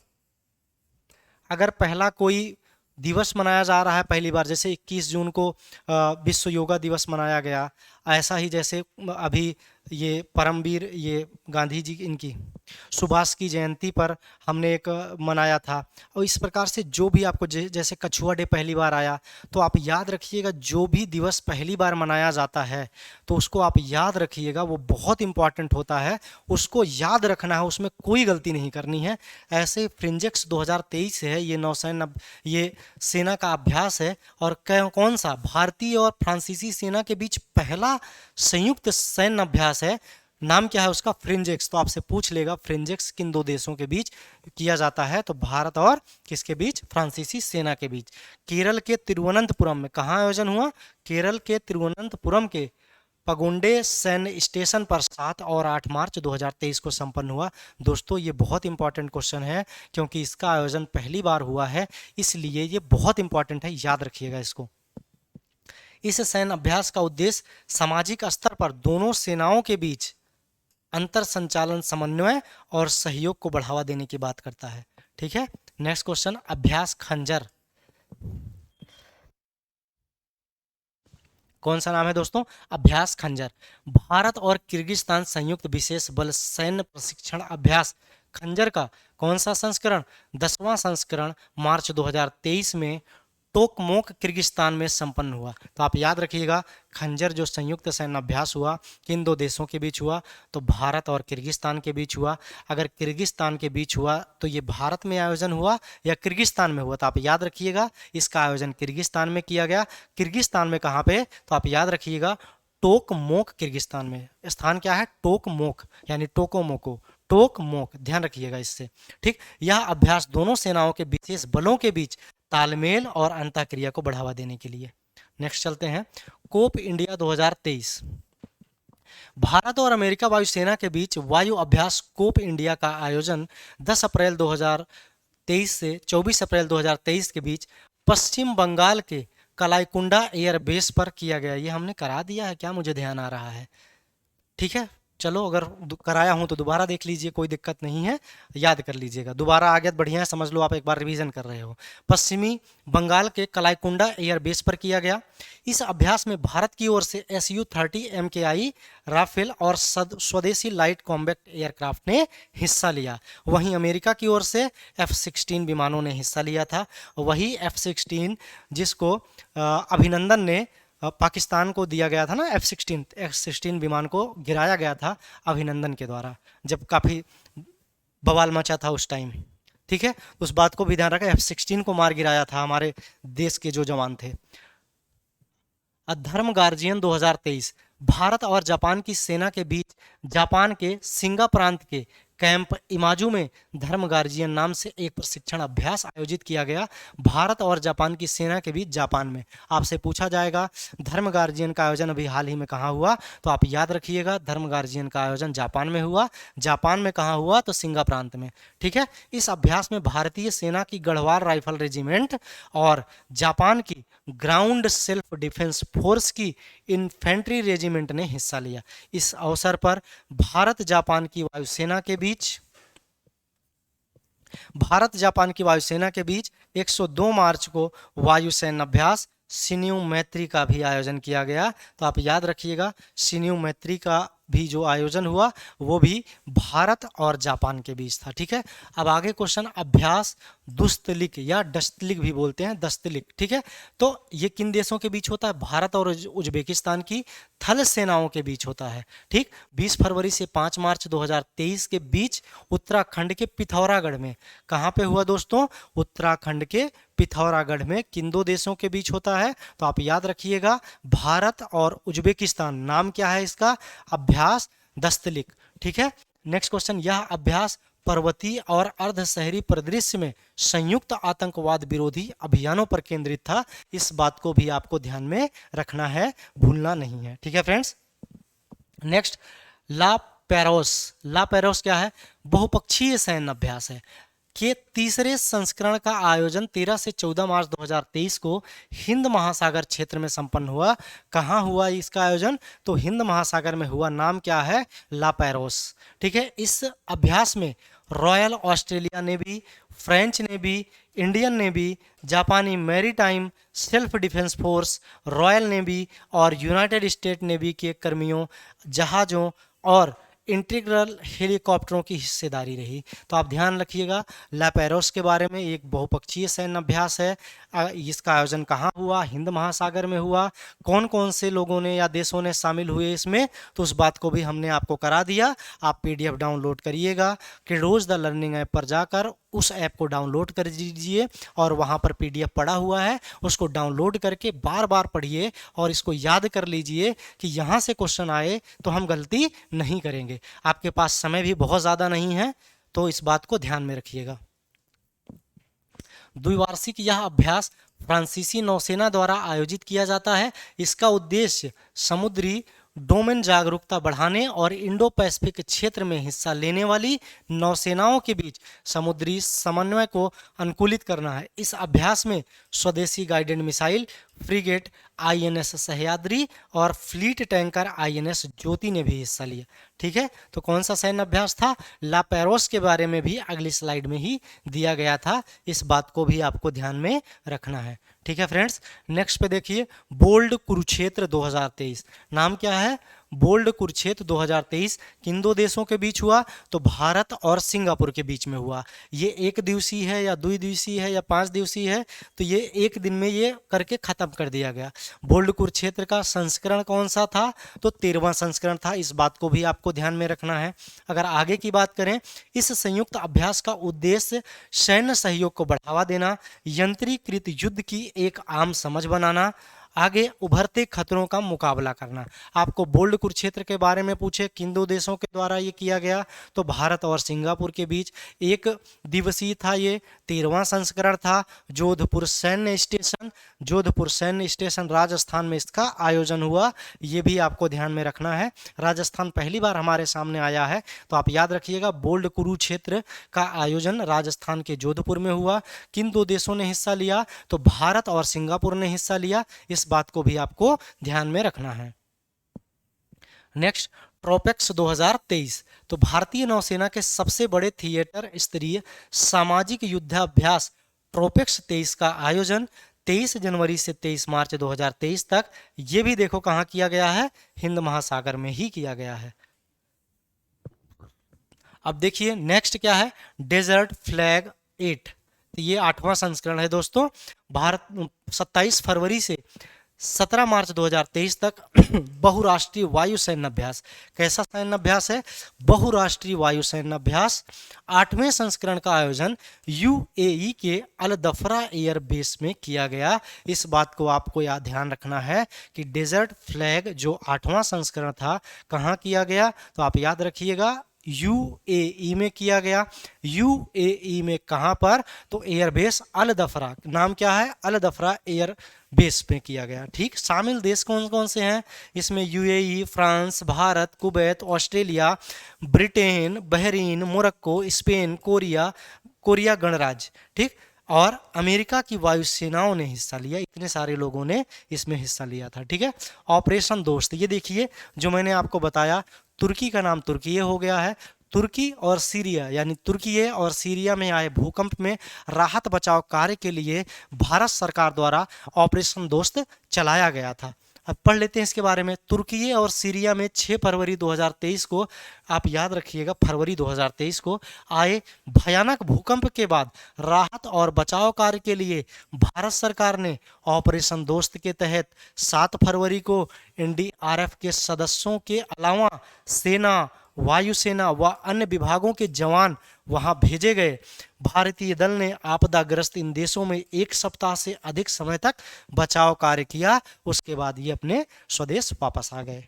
अगर पहला कोई दिवस मनाया जा रहा है पहली बार, जैसे 21 जून को विश्व योगा दिवस मनाया गया, ऐसा ही जैसे अभी ये परमवीर ये गांधी जी की इनकी सुभाष की जयंती पर हमने एक मनाया था। और इस प्रकार से जो भी आपको जैसे कछुआ डे पहली बार आया, तो आप याद रखिएगा जो भी दिवस पहली बार मनाया जाता है तो उसको आप याद रखिएगा, वो बहुत इंपॉर्टेंट होता है, उसको याद रखना है, उसमें कोई गलती नहीं करनी है। ऐसे फ्रिंजेक्स 2023 है, ये नौसैन्य ये सेना का अभ्यास है। और कौन सा भारतीय और फ्रांसीसी सेना के बीच पहला संयुक्त सैन्य अभ्यास है। नाम क्या है उसका? फ्रिंजेक्स। तो आपसे पूछ लेगा फ्रिंजेक्स किन दो देशों के बीच किया जाता है, तो भारत और किसके बीच? फ्रांसीसी सेना के बीच। केरल के तिरुवनंतपुरम में कहाँ आयोजन हुआ? केरल के तिरुवनंतपुरम के पगोंडे सैन्य स्टेशन पर 7 और 8 मार्च 2023 को संपन्न हुआ। दोस्तों ये बहुत इंपॉर्टेंट क्वेश्चन है क्योंकि इसका आयोजन पहली बार हुआ है, इसलिए ये बहुत इंपॉर्टेंट है, याद रखिएगा इसको। इस सैन्य अभ्यास का उद्देश्य सामाजिक स्तर पर दोनों सेनाओं के बीच अंतर संचालन, समन्वय और सहयोग को बढ़ावा देने की बात करता है। ठीक है, नेक्स्ट क्वेश्चन, अभ्यास खंजर कौन सा नाम है दोस्तों? अभ्यास खंजर। भारत और किर्गिस्तान संयुक्त विशेष बल सैन्य प्रशिक्षण अभ्यास खंजर का कौन सा संस्करण? 10वां संस्करण मार्च 2023 में टोकमोक किर्गिस्तान में संपन्न हुआ। तो आप याद रखिएगा, खंजर जो संयुक्त सैन्य अभ्यास हुआ किन दो देशों के बीच हुआ? तो भारत और किर्गिस्तान के बीच हुआ। अगर किर्गिस्तान के बीच हुआ तो ये भारत में आयोजन हुआ या किर्गिस्तान में हुआ? तो आप याद रखिएगा इसका आयोजन किर्गिस्तान में किया गया। किर्गिस्तान में कहाँ पे? तो आप याद रखिएगा टोकमोक किर्गिस्तान में। स्थान क्या है? टोकमोक यानी टोकोमोको, टोकमोक, ध्यान रखिएगा इससे। ठीक, यह अभ्यास दोनों सेनाओं के विशेष बलों के बीच तालमेल और अंतःक्रिया को बढ़ावा देने के लिए। नेक्स्ट चलते हैं, कोप इंडिया 2023। भारत और अमेरिका वायुसेना के बीच वायु अभ्यास कोप इंडिया का आयोजन 10 अप्रैल 2023 से 24 अप्रैल 2023 के बीच पश्चिम बंगाल के कलाईकुंडा एयर बेस पर किया गया। ये हमने करा दिया है क्या? मुझे ध्यान आ रहा है। ठीक है, चलो अगर कराया हूं तो दोबारा देख लीजिए, कोई दिक्कत नहीं है, याद कर लीजिएगा। दोबारा आ गया तो बढ़िया है, समझ लो आप एक बार रिवीजन कर रहे हो। पश्चिमी बंगाल के कलाईकुंडा एयर बेस पर किया गया। इस अभ्यास में भारत की ओर से SU-30 MKI राफेल और स्वदेशी लाइट कॉम्बैट एयरक्राफ्ट ने हिस्सा लिया। वहीं अमेरिका की ओर से F-16 विमानों ने हिस्सा लिया था। वही F-16 जिसको अभिनंदन ने पाकिस्तान को दिया गया था ना, F-16 विमान को गिराया गया था अभिनंदन के द्वारा, जब काफ़ी बवाल मचा था उस टाइम। ठीक है, उस बात को भी ध्यान रखें, F-16 को मार गिराया था हमारे देश के जो जवान थे। धर्म गार्जियन 2023। भारत और जापान की सेना के बीच जापान के सिंगा प्रांत के कैंप इमाजू में धर्म गार्जियन नाम से एक प्रशिक्षण अभ्यास आयोजित किया गया। भारत और जापान की सेना के बीच जापान में। आपसे पूछा जाएगा धर्म गार्जियन का आयोजन अभी हाल ही में कहाँ हुआ? तो आप याद रखिएगा धर्म गार्जियन का आयोजन जापान में हुआ। जापान में कहाँ हुआ? तो सिंगा प्रांत में। ठीक है, इस अभ्यास में भारतीय सेना की गढ़वाल राइफल रेजिमेंट और जापान की ग्राउंड सेल्फ डिफेंस फोर्स की इन्फेंट्री रेजिमेंट ने हिस्सा लिया। इस अवसर पर भारत जापान की वायुसेना के बीच 102 मार्च को वायु सैन्य अभ्यास सिन्यू मैत्री का भी आयोजन किया गया। तो आप याद रखिएगा सिन्यू मैत्री का भी जो आयोजन हुआ वो भी भारत और जापान के बीच था। ठीक है, अब आगे क्वेश्चन, अभ्यास दुस्तलिक या डस्तलिक भी बोलते हैं, दस्तलिक। ठीक है, तो ये किन देशों के बीच होता है? भारत और उज्बेकिस्तान की थल सेनाओं के बीच होता है। ठीक, 20 फरवरी से 5 मार्च 2023 के बीच उत्तराखंड के पिथौरागढ़ में। कहाँ पे हुआ दोस्तों? उत्तराखंड के पिथौरागढ़ में। किन दो देशों के बीच होता है? तो आप याद रखिएगा भारत और उज्बेकिस्तान। नाम क्या है इसका? अभ्यास दस्तलिक। ठीक है, नेक्स्ट क्वेश्चन, यह अभ्यास पर्वतीय और अर्ध शहरी परिदृश्य में संयुक्त आतंकवाद विरोधी अभियानों पर केंद्रित था। इस बात को भी आपको ध्यान में रखना है, भूलना नहीं है। ठीक है फ्रेंड्स, नेक्स्ट, ला पैरोस क्या है? बहुपक्षीय सैन्य अभ्यास है के तीसरे संस्करण का आयोजन 13 से 14 मार्च 2023 को हिंद महासागर क्षेत्र में संपन्न हुआ। कहाँ हुआ इसका आयोजन? तो हिंद महासागर में हुआ। नाम क्या है? ला पैरोस। ठीक है, इस अभ्यास में royal Australia navy, French navy, Indian navy, जापानी maritime self defence force, royal navy और यूनाइटेड स्टेट नेवी के कर्मियों, जहाज़ों, और इंटीग्रल हेलीकॉप्टरों की हिस्सेदारी रही। तो आप ध्यान रखिएगा, लैपेरोस के बारे में एक बहुपक्षीय सैन्य अभ्यास है। इसका आयोजन कहाँ हुआ? हिंद महासागर में हुआ। कौन कौन से लोगों ने या देशों ने शामिल हुए इसमें, तो उस बात को भी हमने आपको करा दिया। आप पीडीएफ डाउनलोड करिएगा, क्रेडोज द लर्निंग ऐप पर जाकर उस ऐप को डाउनलोड कर दीजिए और वहाँ पर पीडीएफ पड़ा हुआ है, उसको डाउनलोड करके बार बार पढ़िए और इसको याद कर लीजिए कि यहाँ से क्वेश्चन आए तो हम गलती नहीं करेंगे। आपके पास समय भी बहुत ज़्यादा नहीं है, तो इस बात को ध्यान में रखिएगा। द्विवार्षिक यह अभ्यास फ्रांसीसी नौसेना द्वारा आयोजित किया जाता है। इसका उद्देश्य समुद्री डोमेन जागरूकता बढ़ाने और इंडो पैसिफिक क्षेत्र में हिस्सा लेने वाली नौसेनाओं के बीच समुद्री समन्वय को अनुकूलित करना है। इस अभ्यास में स्वदेशी guided missile frigate INS Sahyadri और फ्लीट टैंकर आईएनएस ज्योति ने भी हिस्सा लिया। ठीक है, तो कौन सा सैन्य अभ्यास था? ला पेरोस के बारे में भी अगली स्लाइड में ही दिया गया था, इस बात को भी आपको ध्यान में रखना है। ठीक है फ्रेंड्स, नेक्स्ट पे देखिए, बोल्ड कुरुक्षेत्र 2023। नाम क्या है? बोल्ड कुरुक्षेत्र 2023 किन दो देशों के बीच हुआ? तो भारत और सिंगापुर के बीच में हुआ। ये एक दिवसीय है या द्विदिवसीय है या 5 दिवसीय है? तो ये एक दिन में ये करके खत्म कर दिया गया। बोल्ड कुरुक्षेत्र का संस्करण कौन सा था? तो 13वां संस्करण था। इस बात को भी आपको ध्यान में रखना है। अगर आगे की बात करें, इस संयुक्त अभ्यास का उद्देश्य सैन्य सहयोग को बढ़ावा देना, यंत्रीकृत युद्ध की एक आम समझ बनाना, आगे उभरते खतरों का मुकाबला करना। आपको बोल्ड कुरुक्षेत्र के बारे में पूछे किन दो देशों के द्वारा ये किया गया, तो भारत और सिंगापुर के बीच एक दिवसीय था। ये 13वां संस्करण था। जोधपुर सैन्य स्टेशन राजस्थान में इसका आयोजन हुआ। ये भी आपको ध्यान में रखना है। राजस्थान पहली बार हमारे सामने आया है, तो आप याद रखिएगा बोल्ड कुरुक्षेत्र का आयोजन राजस्थान के जोधपुर में हुआ। किन दो देशों ने हिस्सा लिया? तो भारत और सिंगापुर ने हिस्सा लिया। इस बात को भी आपको ध्यान में रखना है। नेक्स्ट, ट्रोपेक्स 2023। तो भारतीय नौसेना के सबसे बड़े थिएटर स्तरीय सामाजिक युद्धाभ्यास ट्रोपेक्स 23 का आयोजन 23 जनवरी से 23 मार्च 2023 तक, ये भी देखो कहाँ किया गया है? हिंद महासागर में ही किया गया है। अब देखिए नेक्स्ट क्या है? Desert flag 8। तो ये 8वां संस्करण है दोस्तों। भारत 27 फरवरी से 17 मार्च 2023 तक बहुराष्ट्रीय वायु सैन्य अभ्यास। कैसा सैन्य अभ्यास है? बहुराष्ट्रीय वायु सैन्य अभ्यास। 8वें संस्करण का आयोजन यूएई के अल दफरा एयर बेस में किया गया। इस बात को आपको याद ध्यान रखना है कि डेजर्ट फ्लैग जो 8वां संस्करण था कहाँ किया गया? तो आप याद रखिएगा यूएई में किया गया। यूएई में कहां पर? तो एयरबेस अल दफरा। नाम क्या है? अल दफरा एयर बेस में किया गया। ठीक, शामिल देश कौन कौन से हैं इसमें? UAE, France, Bharat, Kuwait, Australia, Britain, Bahrain, Morocco, Spain, Korea गणराज्य। ठीक, और अमेरिका की वायुसेनाओं ने हिस्सा लिया। इतने सारे लोगों ने इसमें हिस्सा लिया था। ठीक है, ऑपरेशन दोस्त, ये देखिए जो मैंने आपको बताया, तुर्की का नाम तुर्की हो गया है। तुर्की और सीरिया, यानी तुर्की और सीरिया में आए भूकंप में राहत बचाव कार्य के लिए भारत सरकार द्वारा ऑपरेशन दोस्त चलाया गया था। अब पढ़ लेते हैं इसके बारे में। तुर्की और सीरिया में 6 फरवरी 2023 को, आप याद रखिएगा फरवरी 2023 को आए भयानक भूकंप के बाद राहत और बचाव कार्य के लिए भारत सरकार ने ऑपरेशन दोस्त के तहत 7 फरवरी को एनडीआरएफ के सदस्यों के अलावा सेना, वायुसेना व अन्य विभागों के जवान वहां भेजे गए। भारतीय दल ने आपदाग्रस्त इन देशों में 1 सप्ताह से अधिक समय तक बचाव कार्य किया। उसके बाद ये अपने स्वदेश वापस आ गए।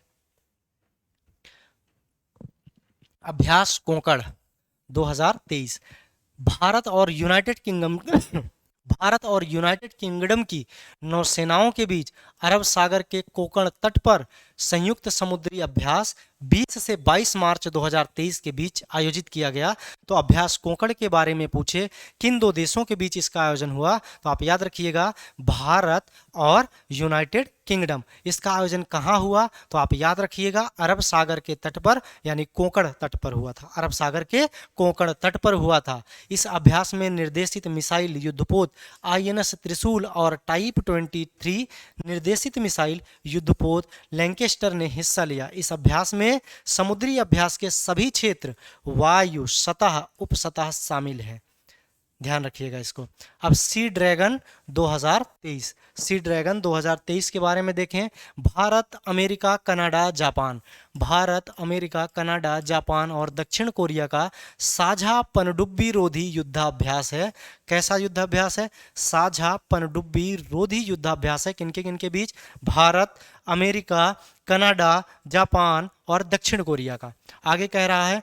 अभ्यास कोंकण 2023। भारत और यूनाइटेड किंगडम की नौसेनाओं के बीच अरब सागर के कोंकण तट पर संयुक्त समुद्री अभ्यास 20 से 22 मार्च 2023 के बीच आयोजित किया गया। तो अभ्यास कोंकण के बारे में पूछे किन दो देशों के बीच इसका आयोजन हुआ, तो आप याद रखिएगा भारत और यूनाइटेड किंगडम। इसका आयोजन कहाँ हुआ? तो आप याद रखिएगा अरब सागर के तट पर, यानी कोंकण तट पर हुआ था। अरब सागर के कोंकण तट पर हुआ था। इस अभ्यास में निर्देशित मिसाइल युद्धपोत आईएनएस त्रिशूल और टाइप 23 निर्देशित मिसाइल युद्धपोत लंकेश लैंकेस्टर ने हिस्सा लिया। इस अभ्यास में समुद्री अभ्यास के सभी क्षेत्र, वायु, सतह, उपसतह शामिल है। ध्यान रखिएगा इसको। अब सी ड्रैगन 2023, सी ड्रैगन 2023 के बारे में देखें। Bharat, America, Canada, Japan, Bharat, America, Canada, Japan और दक्षिण कोरिया का साझा पनडुब्बी रोधी युद्धाभ्यास है। कैसा युद्धाभ्यास है? साझा पनडुब्बी रोधी युद्धाभ्यास है। किनके किनके बीच? भारत, अमेरिका, कनाडा, जापान और दक्षिण कोरिया का। आगे कह रहा है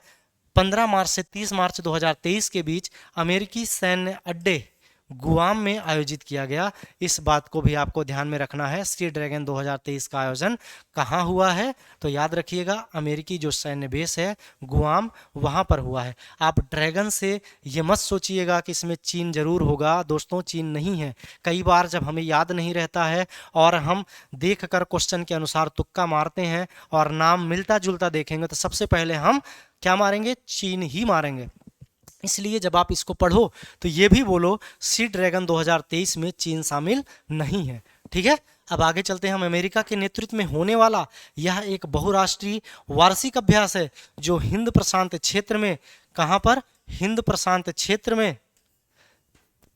15 मार्च से 30 मार्च 2023 के बीच अमेरिकी सैन्य अड्डे गुआम में आयोजित किया गया। इस बात को भी आपको ध्यान में रखना है। सी ड्रैगन 2023 का आयोजन कहाँ हुआ है? तो याद रखिएगा, अमेरिकी जो सैन्य बेस है गुआम, वहाँ पर हुआ है। आप ड्रैगन से ये मत सोचिएगा कि इसमें चीन जरूर होगा। दोस्तों, चीन नहीं है। कई बार जब हमें याद नहीं रहता है और हम देख कर क्वेश्चन के अनुसार तुक्का मारते हैं और नाम मिलता जुलता देखेंगे तो सबसे पहले हम क्या मारेंगे? चीन ही मारेंगे। इसलिए जब आप इसको पढ़ो तो ये भी बोलो सी ड्रैगन 2023 में चीन शामिल नहीं है। ठीक है, अब आगे चलते हैं हम। अमेरिका के नेतृत्व में होने वाला यह एक बहुराष्ट्रीय वार्षिक अभ्यास है जो हिंद प्रशांत क्षेत्र में, कहां पर? हिंद प्रशांत क्षेत्र में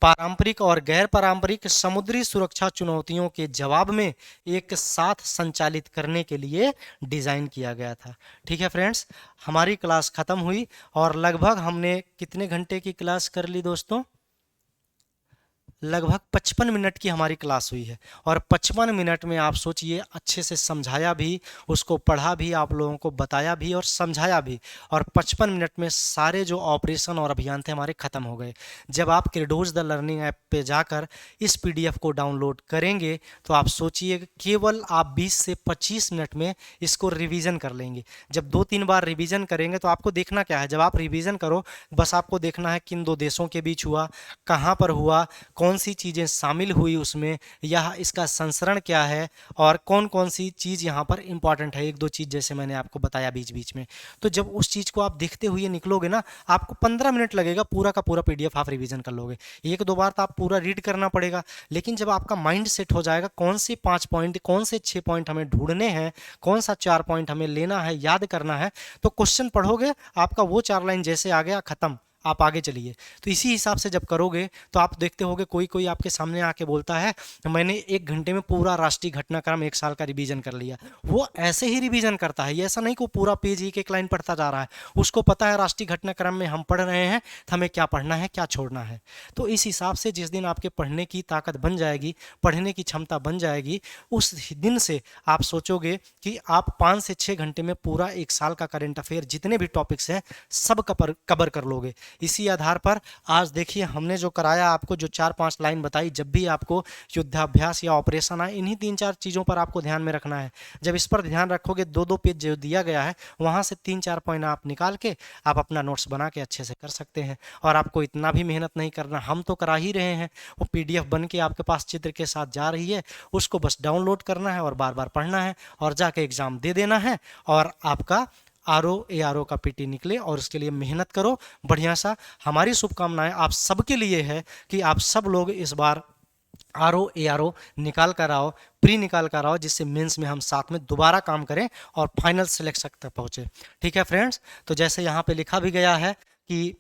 पारंपरिक और गैर पारंपरिक समुद्री सुरक्षा चुनौतियों के जवाब में एक साथ संचालित करने के लिए डिज़ाइन किया गया था। ठीक है फ्रेंड्स, हमारी क्लास ख़त्म हुई और लगभग हमने कितने घंटे की क्लास कर ली दोस्तों? लगभग 55 मिनट की हमारी क्लास हुई है और 55 मिनट में आप सोचिए अच्छे से समझाया भी, उसको पढ़ा भी, आप लोगों को बताया भी और समझाया भी, और 55 मिनट में सारे जो ऑपरेशन और अभियान थे हमारे ख़त्म हो गए। जब आप क्रेडोज द लर्निंग ऐप पे जाकर इस पीडीएफ को डाउनलोड करेंगे तो आप सोचिए केवल आप 20 से 25 मिनट में इसको रिवीजन कर लेंगे। जब 2-3 बार रिवीजन करेंगे तो आपको देखना क्या है, जब आप रिवीजन करो बस आपको देखना है किन दो देशों के बीच हुआ, कहाँ पर हुआ, कौन सी चीज़ें शामिल हुई उसमें, यह इसका संस्करण क्या है और कौन कौन सी चीज़ यहाँ पर इंपॉर्टेंट है। एक दो चीज़ जैसे मैंने आपको बताया बीच बीच में। तो जब उस चीज़ को आप देखते हुए निकलोगे ना, आपको 15 मिनट लगेगा, पूरा का पूरा पीडीएफ आप रिवीजन कर लोगे। 1-2 बार तो आप पूरा रीड करना पड़ेगा, लेकिन जब आपका माइंड सेट हो जाएगा कौन से 5 पॉइंट, कौन से 6 पॉइंट हमें ढूंढने हैं, कौन सा 4 पॉइंट हमें लेना है, याद करना है, तो क्वेश्चन पढ़ोगे आपका वो 4 लाइन जैसे आ गया खत्म, आप आगे चलिए। तो इसी हिसाब से जब करोगे तो आप देखते होगे कोई कोई आपके सामने आके बोलता है मैंने 1 घंटे में पूरा राष्ट्रीय घटनाक्रम 1 साल का रिवीजन कर लिया। वो ऐसे ही रिवीजन करता है, ये ऐसा नहीं कि पूरा पेज एक लाइन पढ़ता जा रहा है। उसको पता है राष्ट्रीय घटनाक्रम में हम पढ़ रहे हैं तो हमें क्या पढ़ना है, क्या छोड़ना है। तो इस हिसाब से जिस दिन आपके पढ़ने की ताकत बन जाएगी, पढ़ने की क्षमता बन जाएगी, उस दिन से आप सोचोगे कि आप 5 से 6 घंटे में पूरा 1 साल का करंट अफेयर जितने भी टॉपिक्स हैं सब कवर कर लोगे। इसी आधार पर आज देखिए हमने जो कराया, आपको जो 4-5 लाइन बताई, जब भी आपको युद्धाभ्यास या ऑपरेशन आए, इन्हीं 3-4 चीज़ों पर आपको ध्यान में रखना है। जब इस पर ध्यान रखोगे, 2-2 पेज जो दिया गया है वहाँ से 3-4 पॉइंट आप निकाल के आप अपना नोट्स बना के अच्छे से कर सकते हैं। और आपको इतना भी मेहनत नहीं करना, हम तो करा ही रहे हैं। वो पीडीएफ बन के आपके पास चित्र के साथ जा रही है, उसको बस डाउनलोड करना है और बार बार पढ़ना है और जाके एग्ज़ाम दे देना है और आपका ARO का पीटी निकले। और उसके लिए मेहनत करो बढ़िया सा। हमारी शुभकामनाएं आप सबके लिए है कि आप सब लोग इस बार ARO निकाल कर आओ, प्री निकाल कर आओ, जिससे मेंस में हम साथ में दोबारा काम करें और फाइनल सिलेक्शन तक पहुँचे। ठीक है फ्रेंड्स, तो जैसे यहाँ पे लिखा भी गया है कि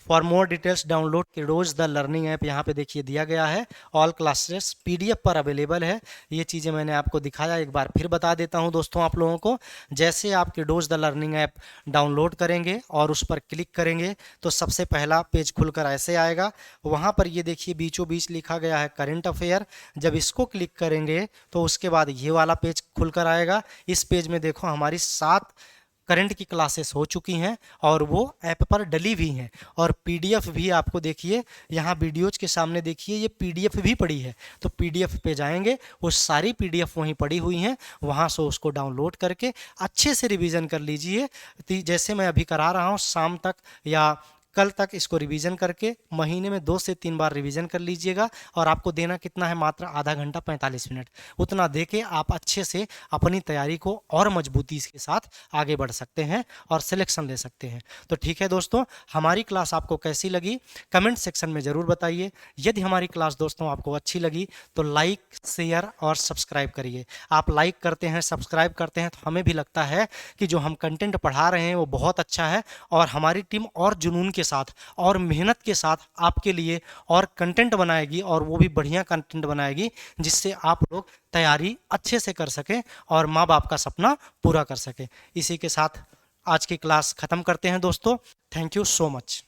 for more details download Credoz the learning app, यहाँ पे देखिए दिया गया है, ऑल क्लासेस पीडीएफ पर अवेलेबल है। ये चीज़ें मैंने आपको दिखाया, एक बार फिर बता देता हूँ दोस्तों आप लोगों को। जैसे आप क्रेडोज द लर्निंग ऐप डाउनलोड करेंगे और उस पर क्लिक करेंगे तो सबसे पहला पेज खुलकर ऐसे आएगा। वहाँ पर ये देखिए बीचों बीच लिखा गया है करंट अफेयर। जब इसको क्लिक करेंगे तो उसके बाद ये वाला पेज खुलकर आएगा। इस पेज में देखो हमारी 7 करंट की क्लासेस हो चुकी हैं और वो ऐप पर डली भी हैं, और पीडीएफ भी आपको देखिए यहाँ वीडियोज के सामने देखिए ये पीडीएफ भी पड़ी है। तो पीडीएफ पे जाएंगे, वो सारी पीडीएफ वहीं पड़ी हुई हैं, वहाँ से उसको डाउनलोड करके अच्छे से रिवीजन कर लीजिए। जैसे मैं अभी करा रहा हूँ, शाम तक या कल तक इसको रिवीजन करके महीने में 2 से 3 बार रिवीजन कर लीजिएगा। और आपको देना कितना है, मात्र आधा घंटा 45 मिनट। उतना दे के आप अच्छे से अपनी तैयारी को और मजबूती के साथ आगे बढ़ सकते हैं और सिलेक्शन ले सकते हैं। तो ठीक है दोस्तों, हमारी क्लास आपको कैसी लगी कमेंट सेक्शन में ज़रूर बताइए। यदि हमारी क्लास दोस्तों आपको अच्छी लगी तो लाइक, शेयर और सब्सक्राइब करिए। आप लाइक करते हैं, सब्सक्राइब करते हैं तो हमें भी लगता है कि जो हम कंटेंट पढ़ा रहे हैं वो बहुत अच्छा है, और हमारी टीम और जुनून के साथ और मेहनत के साथ आपके लिए और कंटेंट बनाएगी, और वो भी बढ़िया कंटेंट बनाएगी जिससे आप लोग तैयारी अच्छे से कर सकें और माँ बाप का सपना पूरा कर सकें। इसी के साथ आज की क्लास ख़त्म करते हैं दोस्तों। Thank you so much.